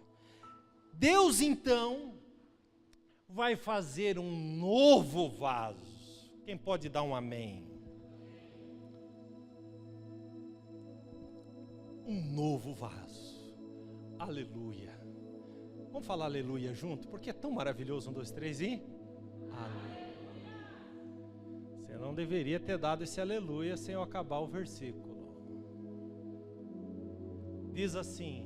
Deus então vai fazer um novo vaso. Quem pode dar um amém? Um novo vaso. Aleluia. Vamos falar aleluia junto? Porque é tão maravilhoso. 1, 2, 3 e... aleluia. Você não deveria ter dado esse aleluia sem eu acabar o versículo. Diz assim,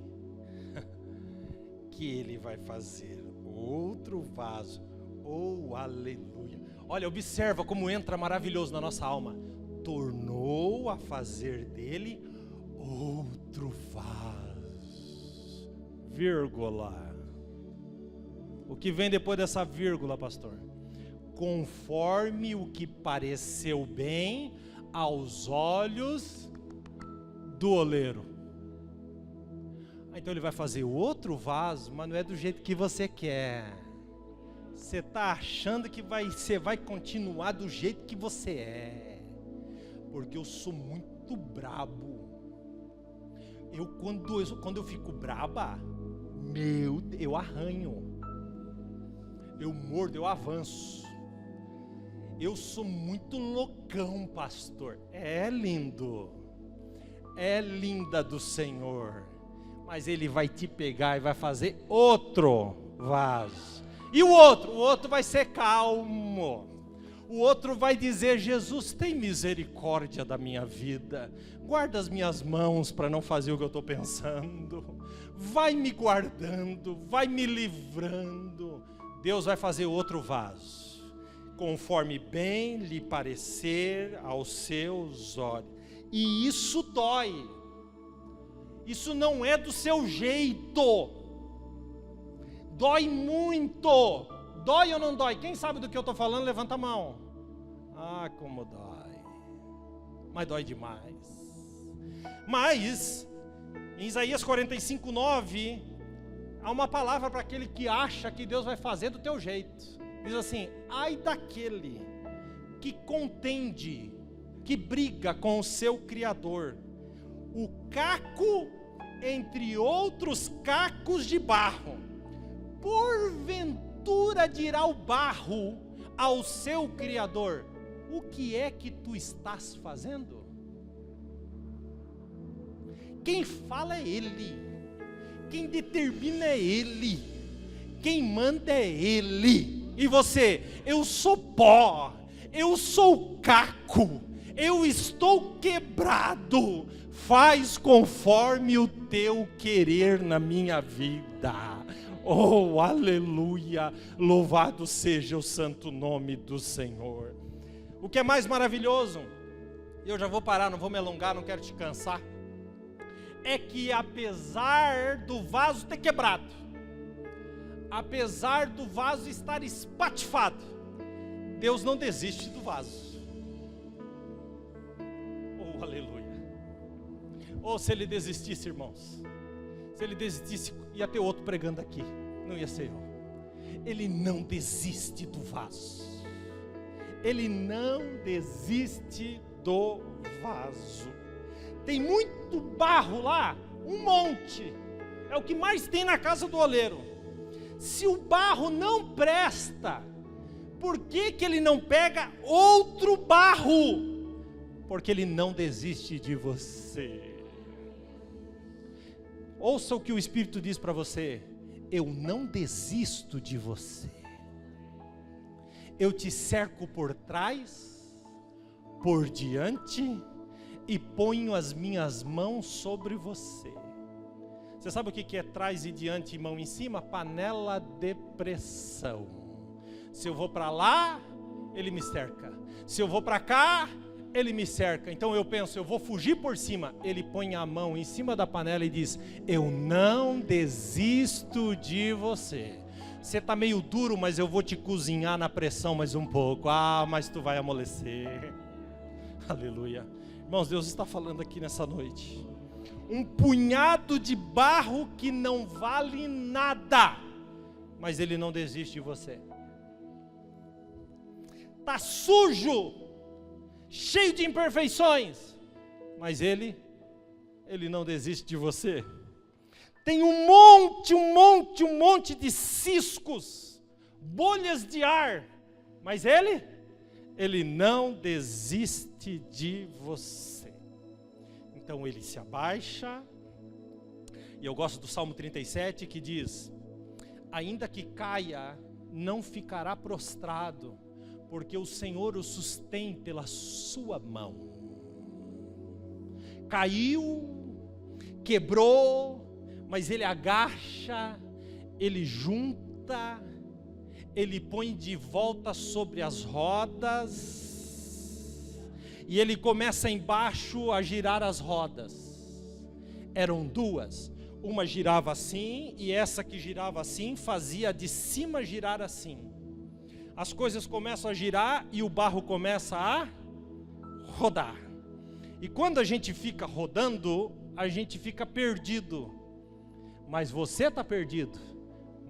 que ele vai fazer outro vaso. Oh, aleluia. Olha, observa como entra maravilhoso na nossa alma. Tornou a fazer dele outro vaso. Vírgula. O que vem depois dessa vírgula, pastor? Conforme o que pareceu bem aos olhos do oleiro. Então ele vai fazer outro vaso, mas não é do jeito que você quer. Você está achando que você vai continuar do jeito que você é. Porque eu sou muito brabo. Quando eu fico braba, eu arranho. Eu mordo, eu avanço. Eu sou muito loucão, pastor. É lindo. É linda do Senhor. Mas ele vai te pegar e vai fazer outro vaso. E o outro vai ser calmo. O outro vai dizer: Jesus, tem misericórdia da minha vida. Guarda as minhas mãos para não fazer o que eu estou pensando. Vai me guardando, vai me livrando. Deus vai fazer outro vaso, conforme bem lhe parecer aos seus olhos. E isso dói. Isso não é do seu jeito. Dói muito. Dói ou não dói? Quem sabe do que eu estou falando, levanta a mão. Ah, como dói. Mas dói demais. Mas, em Isaías 45:9, há uma palavra para aquele que acha que Deus vai fazer do teu jeito. Diz assim: ai daquele que contende, que briga com o seu Criador, o caco entre outros cacos de barro. Porventura dirá o barro ao seu Criador: o que é que tu estás fazendo? Quem fala é Ele, quem determina é Ele, quem manda é Ele. E você: eu sou pó, eu sou caco, eu estou quebrado, faz conforme o teu querer na minha vida. Oh, aleluia, louvado seja o santo nome do Senhor. O que é mais maravilhoso, eu já vou parar, não vou me alongar, não quero te cansar, é que apesar do vaso ter quebrado, apesar do vaso estar espatifado, Deus não desiste do vaso. Oh, aleluia. Ou se Ele desistisse, irmãos, se Ele desistisse, ia ter outro pregando aqui, não ia ser eu. Ele não desiste do vaso. Ele não desiste do vaso. Tem muito barro lá, um monte. É o que mais tem na casa do oleiro. Se o barro não presta, por que ele não pega outro barro? Porque Ele não desiste de você. Ouça o que o Espírito diz para você: eu não desisto de você. Eu te cerco por trás, por diante, e ponho as minhas mãos sobre você. Você sabe o que é trás e diante e mão em cima? Panela de pressão. Se eu vou para lá, Ele me cerca. Se eu vou para cá, Ele me cerca. Então eu penso: eu vou fugir por cima. Ele põe a mão em cima da panela e diz: eu não desisto de você. Você está meio duro, mas eu vou te cozinhar na pressão mais um pouco. Ah, mas tu vai amolecer. Aleluia. Irmãos, Deus está falando aqui nessa noite. Um punhado de barro que não vale nada, mas Ele não desiste de você. Está sujo, cheio de imperfeições, mas Ele não desiste de você. Tem um monte de ciscos, bolhas de ar, mas Ele não desiste de você. Então Ele se abaixa, e eu gosto do Salmo 37 que diz: ainda que caia, não ficará prostrado, porque o Senhor o sustém pela sua mão. Caiu, quebrou, mas ele agacha, ele junta, ele põe de volta sobre as rodas, e ele começa embaixo a girar as rodas. Eram duas, uma girava assim, e essa que girava assim, fazia de cima girar assim. As coisas começam a girar, e o barro começa a rodar. E quando a gente fica rodando, a gente fica perdido. Mas você está perdido.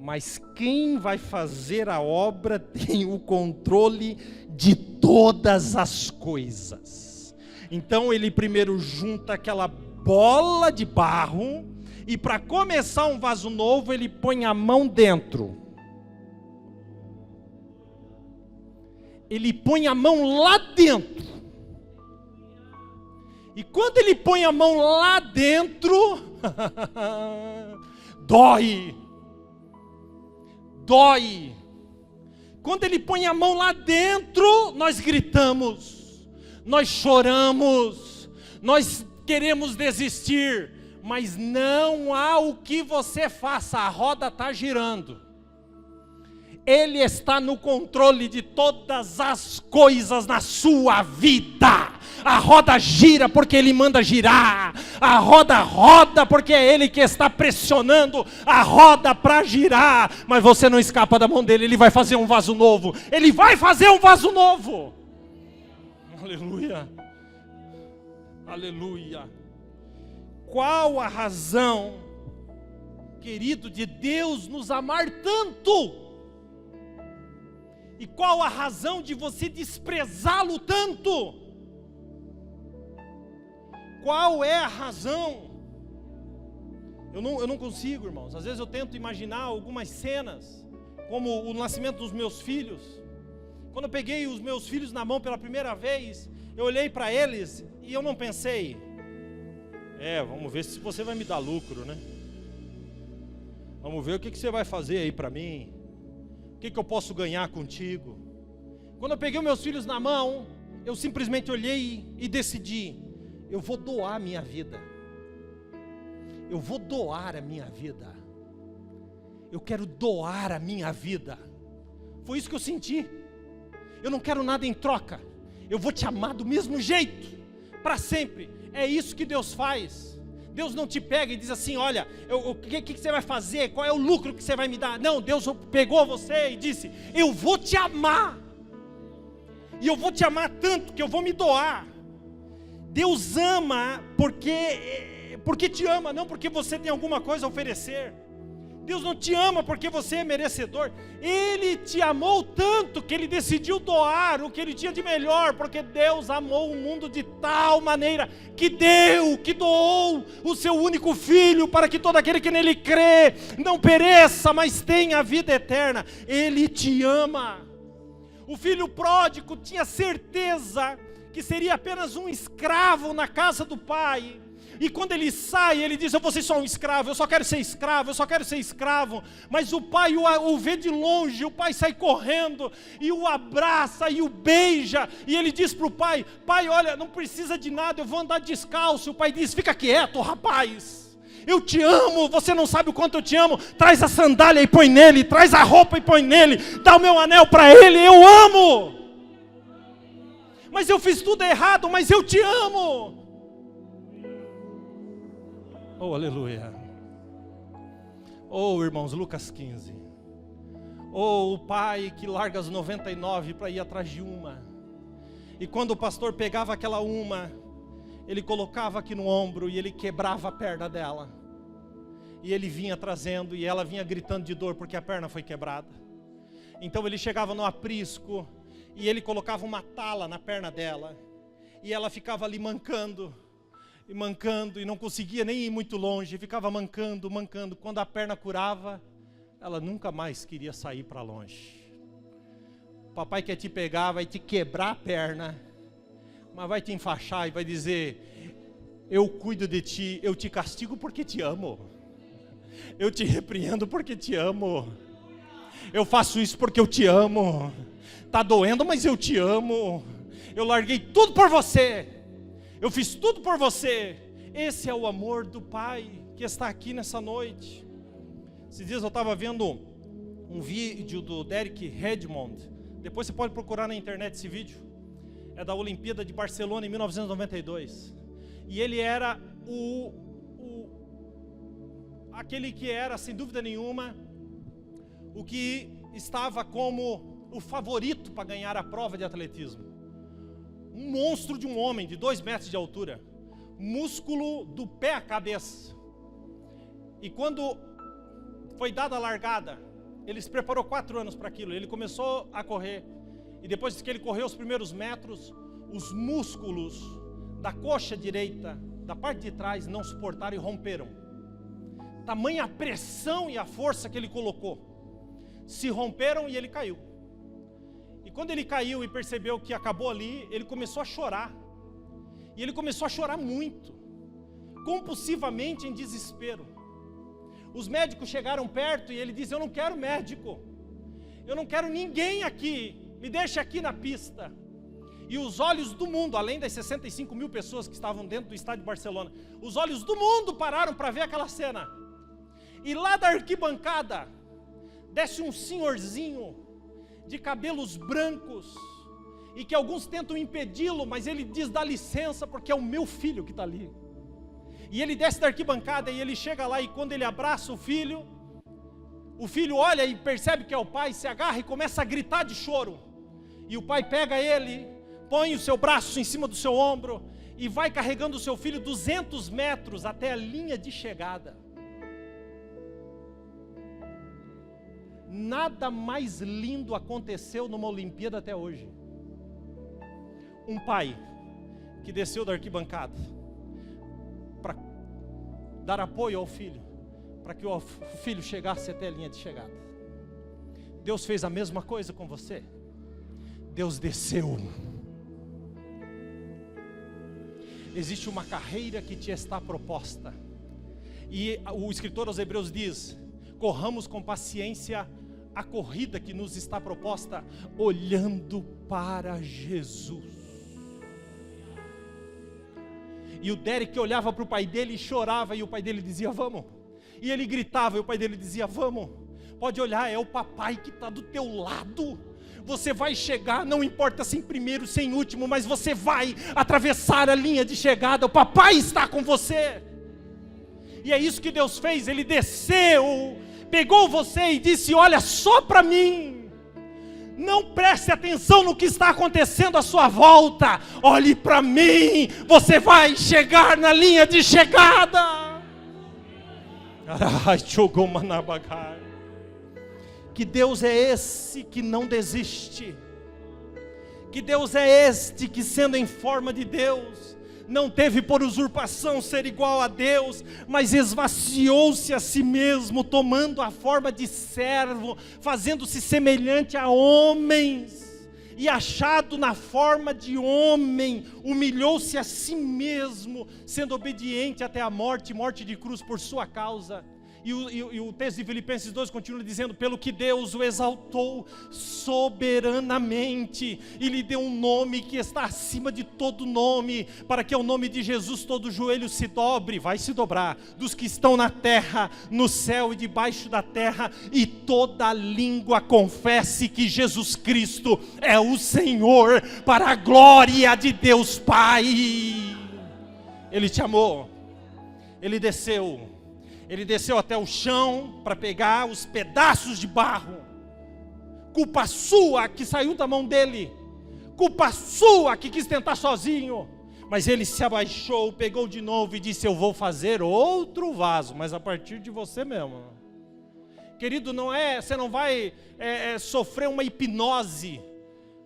Mas quem vai fazer a obra tem o controle de todas as coisas. Então ele primeiro junta aquela bola de barro, e para começar um vaso novo, ele põe a mão dentro. Ele põe a mão lá dentro. E quando ele põe a mão lá dentro, dói. Dói. Quando ele põe a mão lá dentro, nós gritamos, nós choramos, nós queremos desistir, mas não há o que você faça, a roda está girando. Ele está no controle de todas as coisas na sua vida. A roda gira porque Ele manda girar. A roda roda porque é Ele que está pressionando a roda para girar. Mas você não escapa da mão dele. Ele vai fazer um vaso novo. Ele vai fazer um vaso novo. Aleluia. Aleluia. Qual a razão, querido, de Deus nos amar tanto? E qual a razão de você desprezá-lo tanto? Qual é a razão? Eu não consigo, irmãos. Às vezes eu tento imaginar algumas cenas, como o nascimento dos meus filhos. Quando eu peguei os meus filhos na mão pela primeira vez, eu olhei para eles e eu não pensei, vamos ver se você vai me dar lucro, né? Vamos ver o que você vai fazer aí para mim. O que eu posso ganhar contigo? Quando eu peguei os meus filhos na mão, eu simplesmente olhei e decidi, eu vou doar a minha vida. Eu vou doar a minha vida. Eu quero doar a minha vida. Foi isso que eu senti. Eu não quero nada em troca. Eu vou te amar do mesmo jeito, para sempre. É isso que Deus faz. Deus não te pega e diz assim, olha, o que você vai fazer? Qual é o lucro que você vai me dar? Não, Deus pegou você e disse, eu vou te amar. E eu vou te amar tanto que eu vou me doar. Deus ama porque te ama, não porque você tem alguma coisa a oferecer. Deus não te ama porque você é merecedor. Ele te amou tanto que Ele decidiu doar o que Ele tinha de melhor, porque Deus amou o mundo de tal maneira que doou o seu único Filho, para que todo aquele que nele crê não pereça, mas tenha a vida eterna. Ele te ama. O filho pródigo tinha certeza que seria apenas um escravo na casa do pai. E quando ele sai, ele diz, eu vou ser só um escravo, eu só quero ser escravo, eu só quero ser escravo. Mas o pai o vê de longe, o pai sai correndo, e o abraça, e o beija, e ele diz para o pai, pai, olha, não precisa de nada, eu vou andar descalço. O pai diz, fica quieto, rapaz, eu te amo, você não sabe o quanto eu te amo, traz a sandália e põe nele, traz a roupa e põe nele, dá o meu anel para ele, eu amo. Mas eu fiz tudo errado, mas eu te amo. Oh, aleluia. Oh, irmãos, Lucas 15. Oh, o pai que larga as 99 para ir atrás de uma. E quando o pastor pegava aquela uma, ele colocava aqui no ombro e ele quebrava a perna dela. E ele vinha trazendo e ela vinha gritando de dor porque a perna foi quebrada. Então ele chegava no aprisco e ele colocava uma tala na perna dela. E ela ficava ali mancando. E mancando, e não conseguia nem ir muito longe, ficava mancando. Quando a perna curava, ela nunca mais queria sair para longe. O papai quer te pegar, vai te quebrar a perna, mas vai te enfaixar e vai dizer, eu cuido de ti, eu te castigo porque te amo, eu te repreendo porque te amo. Eu faço isso porque eu te amo. Tá doendo, mas eu te amo. Eu larguei tudo por você. Eu fiz tudo por você. Esse é o amor do Pai que está aqui nessa noite. Esses dias eu estava vendo um vídeo do Derek Redmond. Depois você pode procurar na internet esse vídeo. É da Olimpíada de Barcelona em 1992. E ele era aquele que era, sem dúvida nenhuma, o que estava como o favorito para ganhar a prova de atletismo. Um monstro de um homem de 2 metros de altura. Músculo do pé à cabeça. E quando foi dada a largada, ele se preparou 4 anos para aquilo. Ele começou a correr. E depois que ele correu os primeiros metros, os músculos da coxa direita, da parte de trás, não suportaram e romperam. Tamanha a pressão e a força que ele colocou. Se romperam e ele caiu. E quando ele caiu e percebeu que acabou ali, ele começou a chorar. E ele começou a chorar muito, compulsivamente, em desespero. Os médicos chegaram perto e ele disse: eu não quero médico, eu não quero ninguém aqui, me deixa aqui na pista. E os olhos do mundo, além das 65 mil pessoas que estavam dentro do estádio de Barcelona, os olhos do mundo pararam para ver aquela cena. E lá da arquibancada, desce um senhorzinho, de cabelos brancos, e que alguns tentam impedi-lo, mas ele diz: dá licença, porque é o meu filho que está ali. E ele desce da arquibancada e ele chega lá, e quando ele abraça o filho olha e percebe que é o pai, se agarra e começa a gritar de choro. E o pai pega ele, põe o seu braço em cima do seu ombro e vai carregando o seu filho 200 metros até a linha de chegada. Nada mais lindo aconteceu numa Olimpíada até hoje. Um pai que desceu da arquibancada para dar apoio ao filho, para que o filho chegasse até a linha de chegada. Deus fez a mesma coisa com você. Deus desceu. Existe uma carreira que te está proposta. E o escritor aos Hebreus diz: corramos com paciência a corrida que nos está proposta, olhando para Jesus. E o Derek olhava para o pai dele e chorava, e o pai dele dizia: vamos. E ele gritava, e o pai dele dizia: vamos. Pode olhar, é o papai que está do teu lado. Você vai chegar, não importa se em primeiro, se em último, mas você vai atravessar a linha de chegada. O papai está com você. E é isso que Deus fez. Ele desceu, pegou você e disse: olha só para mim. Não preste atenção no que está acontecendo à sua volta. Olhe para mim. Você vai chegar na linha de chegada. Que Deus é esse que não desiste. Que Deus é este que, sendo em forma de Deus, não teve por usurpação ser igual a Deus, mas esvaziou-se a si mesmo, tomando a forma de servo, fazendo-se semelhante a homens, e achado na forma de homem, humilhou-se a si mesmo, sendo obediente até a morte, morte de cruz por sua causa. E o texto de Filipenses 2 continua dizendo: pelo que Deus o exaltou soberanamente e lhe deu um nome que está acima de todo nome, para que ao nome de Jesus todo joelho se dobre, vai se dobrar, dos que estão na terra, no céu e debaixo da terra, e toda língua confesse que Jesus Cristo é o Senhor, para a glória de Deus Pai. Ele te amou, Ele desceu até o chão para pegar os pedaços de barro. Culpa sua que saiu da mão dele. Culpa sua que quis tentar sozinho. Mas ele se abaixou, pegou de novo e disse: eu vou fazer outro vaso, mas a partir de você mesmo. Querido, você não vai sofrer uma hipnose.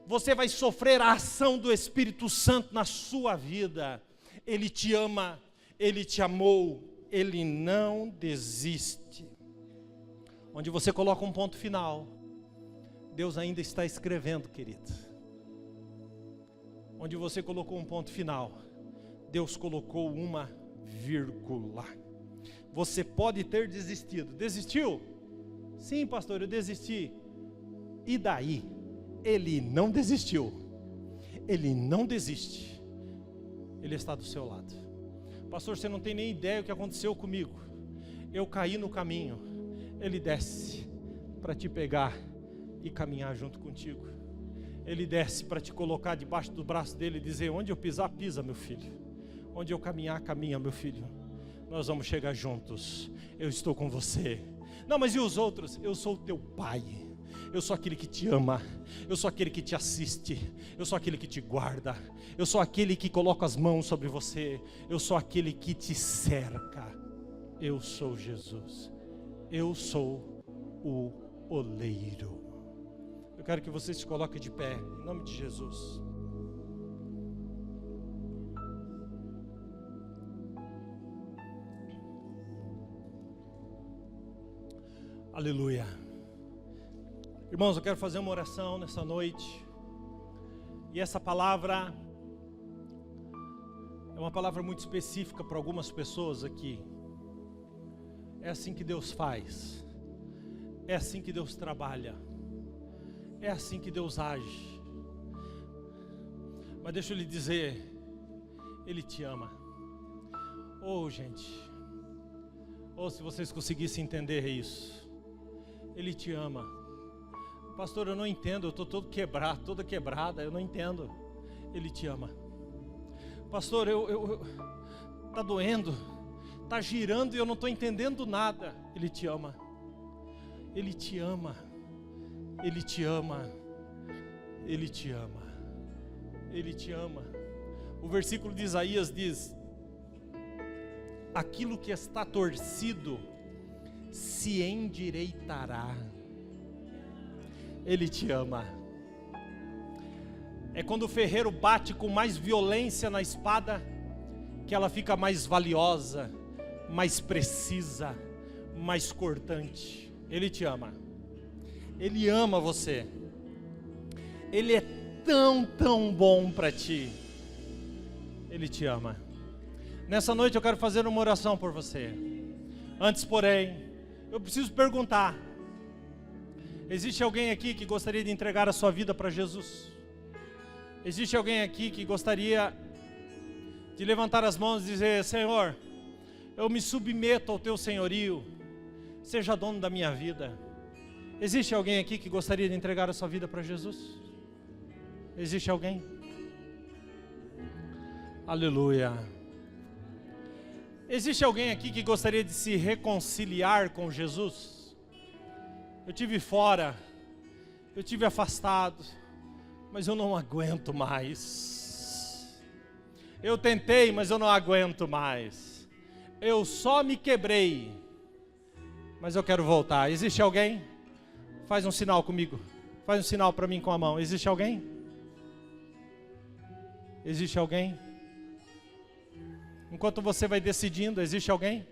Você vai sofrer a ação do Espírito Santo na sua vida. Ele te ama, Ele te amou. Ele não desiste. Onde você coloca um ponto final, Deus ainda está escrevendo, querido. Onde você colocou um ponto final, Deus colocou uma vírgula. Você pode ter desistido. Desistiu? Sim, pastor, eu desisti. E daí, Ele não desistiu. Ele não desiste. Ele está do seu lado. Pastor, você não tem nem ideia do que aconteceu comigo. Eu caí no caminho. Ele desce para te pegar e caminhar junto contigo. Ele desce para te colocar debaixo do braço dele e dizer: onde eu pisar, pisa, meu filho. Onde eu caminhar, caminha, meu filho. Nós vamos chegar juntos. Eu estou com você. Não, mas e os outros? Eu sou o teu pai. Eu sou aquele que te ama. Eu sou aquele que te assiste. Eu sou aquele que te guarda. Eu sou aquele que coloca as mãos sobre você. Eu sou aquele que te cerca. Eu sou Jesus. Eu sou o oleiro. Eu quero que você se coloque de pé, em nome de Jesus. Aleluia. Irmãos, eu quero fazer uma oração nessa noite. E essa palavra é uma palavra muito específica para algumas pessoas aqui. É assim que Deus faz. É assim que Deus trabalha. É assim que Deus age. Mas deixa eu lhe dizer, Ele te ama. Oh, gente. Oh, se vocês conseguissem entender isso. Ele te ama. Pastor, eu não entendo, eu estou todo quebrado, toda quebrada, eu não entendo. Ele te ama. Pastor, tá doendo, tá girando e eu não estou entendendo nada. Ele te ama. Ele te ama. Ele te ama. Ele te ama. Ele te ama. O versículo de Isaías diz: aquilo que está torcido se endireitará. Ele te ama. É quando o ferreiro bate com mais violência na espada que ela fica mais valiosa, mais precisa, mais cortante. Ele te ama. Ele ama você. Ele é tão bom para ti. Ele te ama. Nessa noite eu quero fazer uma oração por você. Antes, porém, eu preciso perguntar: existe alguém aqui que gostaria de entregar a sua vida para Jesus? Existe alguém aqui que gostaria de levantar as mãos e dizer: Senhor, eu me submeto ao teu senhorio, seja dono da minha vida? Existe alguém aqui que gostaria de entregar a sua vida para Jesus? Existe alguém? Aleluia. Existe alguém aqui que gostaria de se reconciliar com Jesus? Eu tive fora, eu tive afastado, mas eu não aguento mais. Eu tentei, mas eu não aguento mais. Eu só me quebrei, mas eu quero voltar. Existe alguém? Faz um sinal comigo. Faz um sinal para mim com a mão. Existe alguém? Existe alguém? Enquanto você vai decidindo, existe alguém?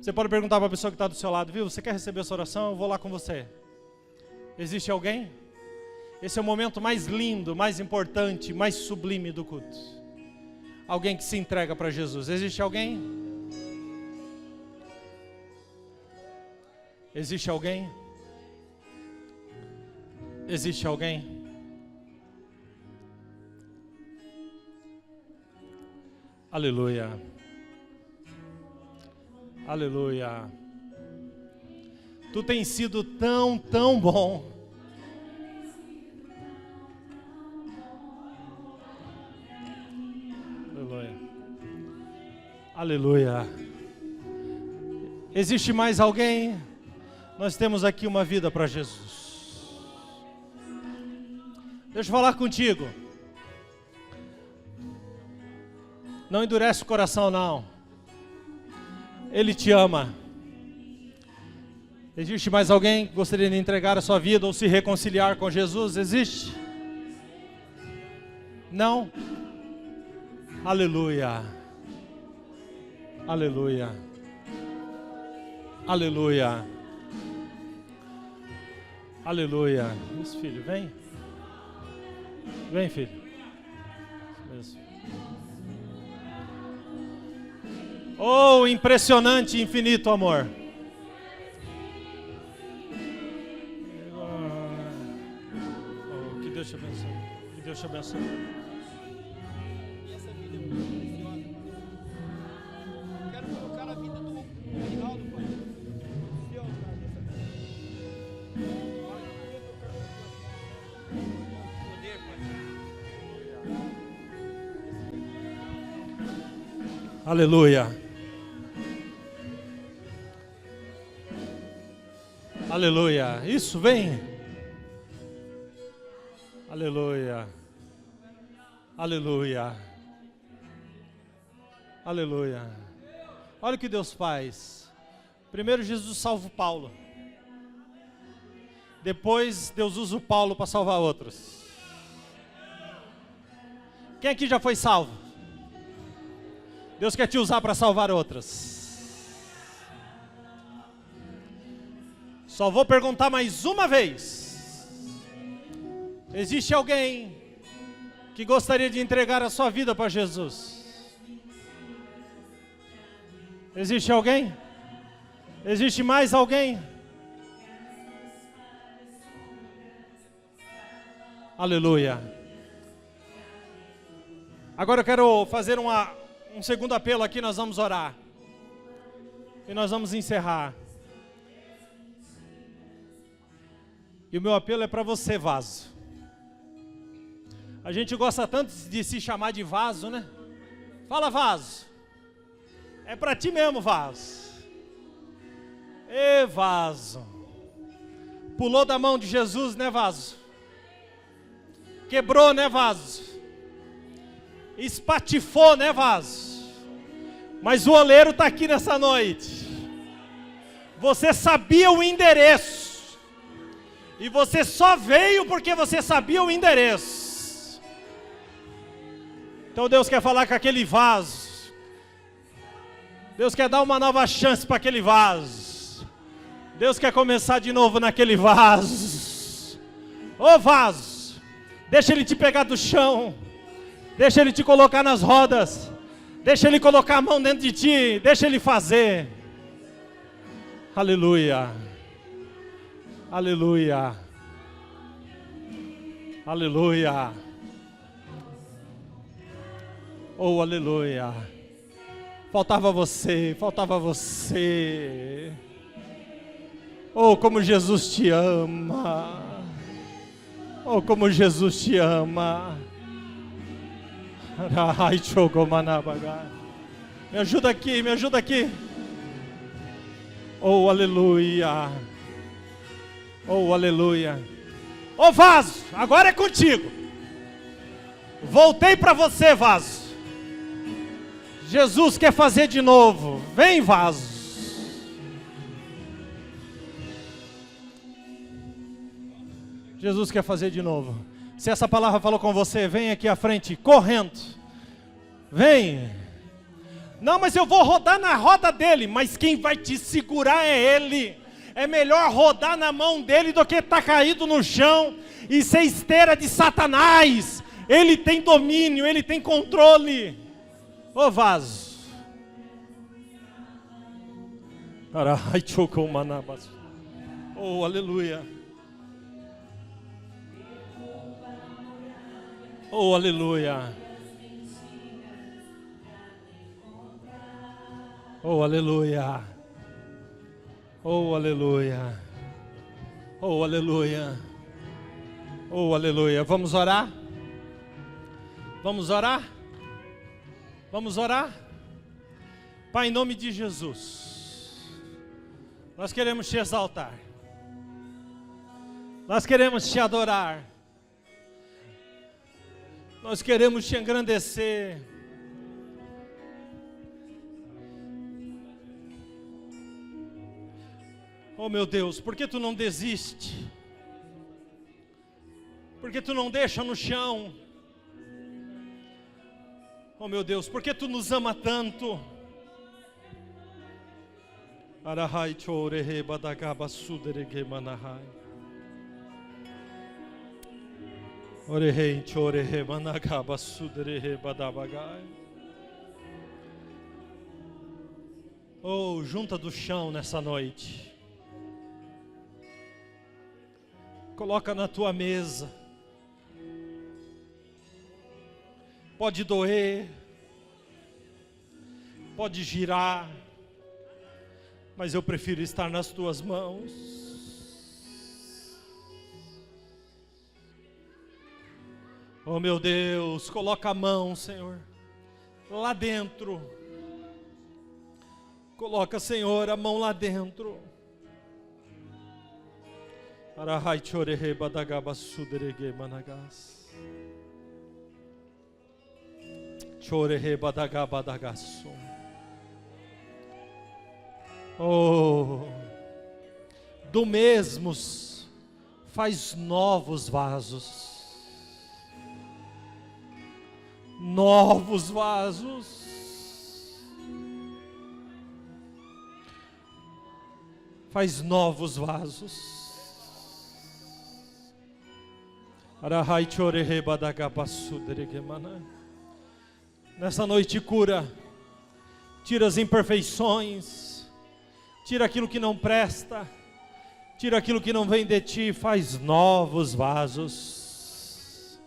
Você pode perguntar para a pessoa que está do seu lado: viu, você quer receber essa oração? Eu vou lá com você. Existe alguém? Esse é o momento mais lindo, mais importante, mais sublime do culto. Alguém que se entrega para Jesus. Existe alguém? Existe alguém? Existe alguém? Aleluia. Aleluia. Tu tens sido tão bom. Aleluia. Aleluia. Existe mais alguém? Nós temos aqui uma vida para Jesus. Deixa eu falar contigo. Não endurece o coração, não. Ele te ama. Existe mais alguém que gostaria de entregar a sua vida ou se reconciliar com Jesus? Existe? Não? Aleluia. Aleluia. Aleluia. Aleluia. Isso, filho, vem. Vem, filho. Isso. Oh, impressionante, infinito amor. Deus te abençoe. Que Deus te abençoe. E essa vida é muito preciosa. Eu quero colocar a vida do Reinaldo, pai. Se eu tocar nessa vida. Olha, eu queria tocar com poder, pai. Aleluia. Aleluia. Isso, vem. Aleluia. Aleluia. Aleluia. Olha o que Deus faz. Primeiro Jesus salva o Paulo. Depois Deus usa o Paulo para salvar outros. Quem aqui já foi salvo? Deus quer te usar para salvar outros. Só vou perguntar mais uma vez. Existe alguém que gostaria de entregar a sua vida para Jesus? Existe alguém? Existe mais alguém? Aleluia. Agora eu quero fazer um segundo apelo aqui, nós vamos orar. E nós vamos encerrar. E o meu apelo é para você, vaso. A gente gosta tanto de se chamar de vaso, né? Fala, vaso. É para ti mesmo, vaso. Ê, vaso. Pulou da mão de Jesus, né, vaso? Quebrou, né, vaso? Espatifou, né, vaso? Mas o oleiro está aqui nessa noite. Você sabia o endereço. E você só veio porque você sabia o endereço. Então Deus quer falar com aquele vaso. Deus quer dar uma nova chance para aquele vaso. Deus quer começar de novo naquele vaso. Ô vaso, deixa Ele te pegar do chão. Deixa Ele te colocar nas rodas. Deixa Ele colocar a mão dentro de ti. Deixa Ele fazer. Aleluia. Aleluia. Aleluia. Oh, aleluia. Faltava você, faltava você. Oh, como Jesus te ama. Oh, como Jesus te ama. Me ajuda aqui, me ajuda aqui. Oh, aleluia. Oh, aleluia. Ô vaso, agora é contigo. Voltei para você, vaso. Jesus quer fazer de novo. Vem, vaso. Jesus quer fazer de novo. Se essa palavra falou com você, vem aqui à frente, correndo. Vem. Não, mas eu vou rodar na roda dele. Mas quem vai te segurar é ele. É melhor rodar na mão dele do que estar caído no chão e ser esteira de Satanás. Ele tem domínio, ele tem controle. Ô vaso. Oh, aleluia. Oh, aleluia. Oh, aleluia. Oh, aleluia. Oh, aleluia. Oh, aleluia. Vamos orar? Vamos orar? Vamos orar? Pai, em nome de Jesus, nós queremos te exaltar. Nós queremos te adorar. Nós queremos te engrandecer. Oh meu Deus, por que tu não desiste? Por que tu não deixa no chão? Oh meu Deus, por que tu nos ama tanto? Arahai chorehe badagaba suderege manahai. Orehei chorehe managaba suderehe badabagai. Oh, junta do chão nessa noite. Coloca na tua mesa. Pode doer, pode girar, mas eu prefiro estar nas tuas mãos. Oh meu Deus, coloca a mão, Senhor, lá dentro. Coloca, Senhor, a mão lá dentro. Arahai chorehe badagaba suderege managas. Chorehe badagaba dagasso. Oh, do mesmos faz novos vasos. Novos vasos. Faz novos vasos. Arahai chorehe badagaba suderege managas. Nessa noite cura, tira as imperfeições, tira aquilo que não presta, tira aquilo que não vem de ti, faz novos vasos.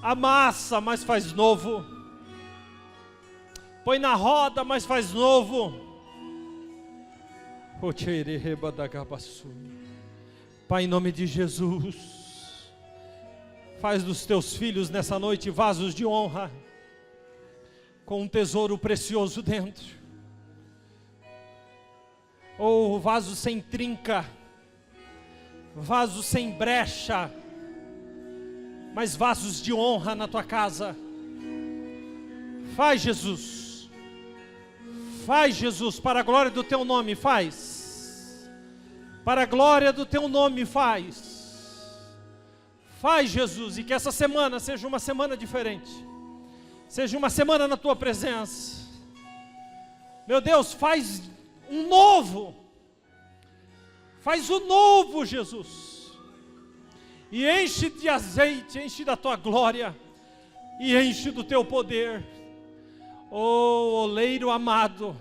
Amassa, mas faz novo. Põe na roda, mas faz novo. Pai, em nome de Jesus, faz dos teus filhos nessa noite vasos de honra, com um tesouro precioso dentro. Ou vaso sem trinca, vaso sem brecha, mas vasos de honra na tua casa. Faz, Jesus. Faz, Jesus, para a glória do teu nome, faz. Para a glória do teu nome, faz. Faz, Jesus, e que essa semana seja uma semana diferente. Seja uma semana na tua presença. Meu Deus, faz um novo. Faz o novo, Jesus. E enche de azeite, enche da tua glória. E enche do teu poder. Oh, oleiro amado.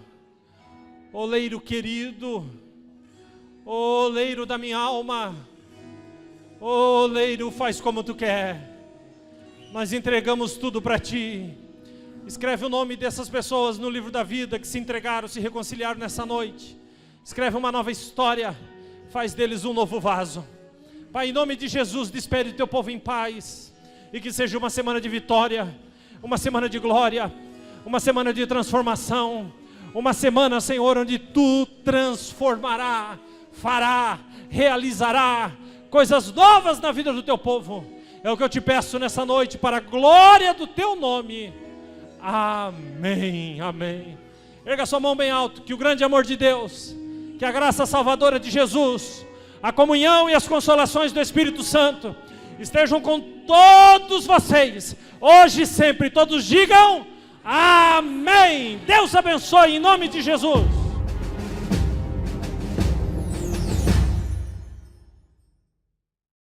Oleiro querido. Oh, oleiro da minha alma. Oh, oleiro, faz como tu quer. Nós entregamos tudo para ti. Escreve o nome dessas pessoas no livro da vida que se entregaram, se reconciliaram nessa noite. Escreve uma nova história. Faz deles um novo vaso. Pai, em nome de Jesus, despede o teu povo em paz. E que seja uma semana de vitória, uma semana de glória, uma semana de transformação, uma semana, Senhor, onde tu transformará, fará, realizará coisas novas na vida do teu povo. É o que eu te peço nessa noite, para a glória do teu nome. Amém, amém. Erga sua mão bem alto, que o grande amor de Deus, que a graça salvadora de Jesus, a comunhão e as consolações do Espírito Santo estejam com todos vocês, hoje e sempre. Todos digam amém. Deus abençoe em nome de Jesus.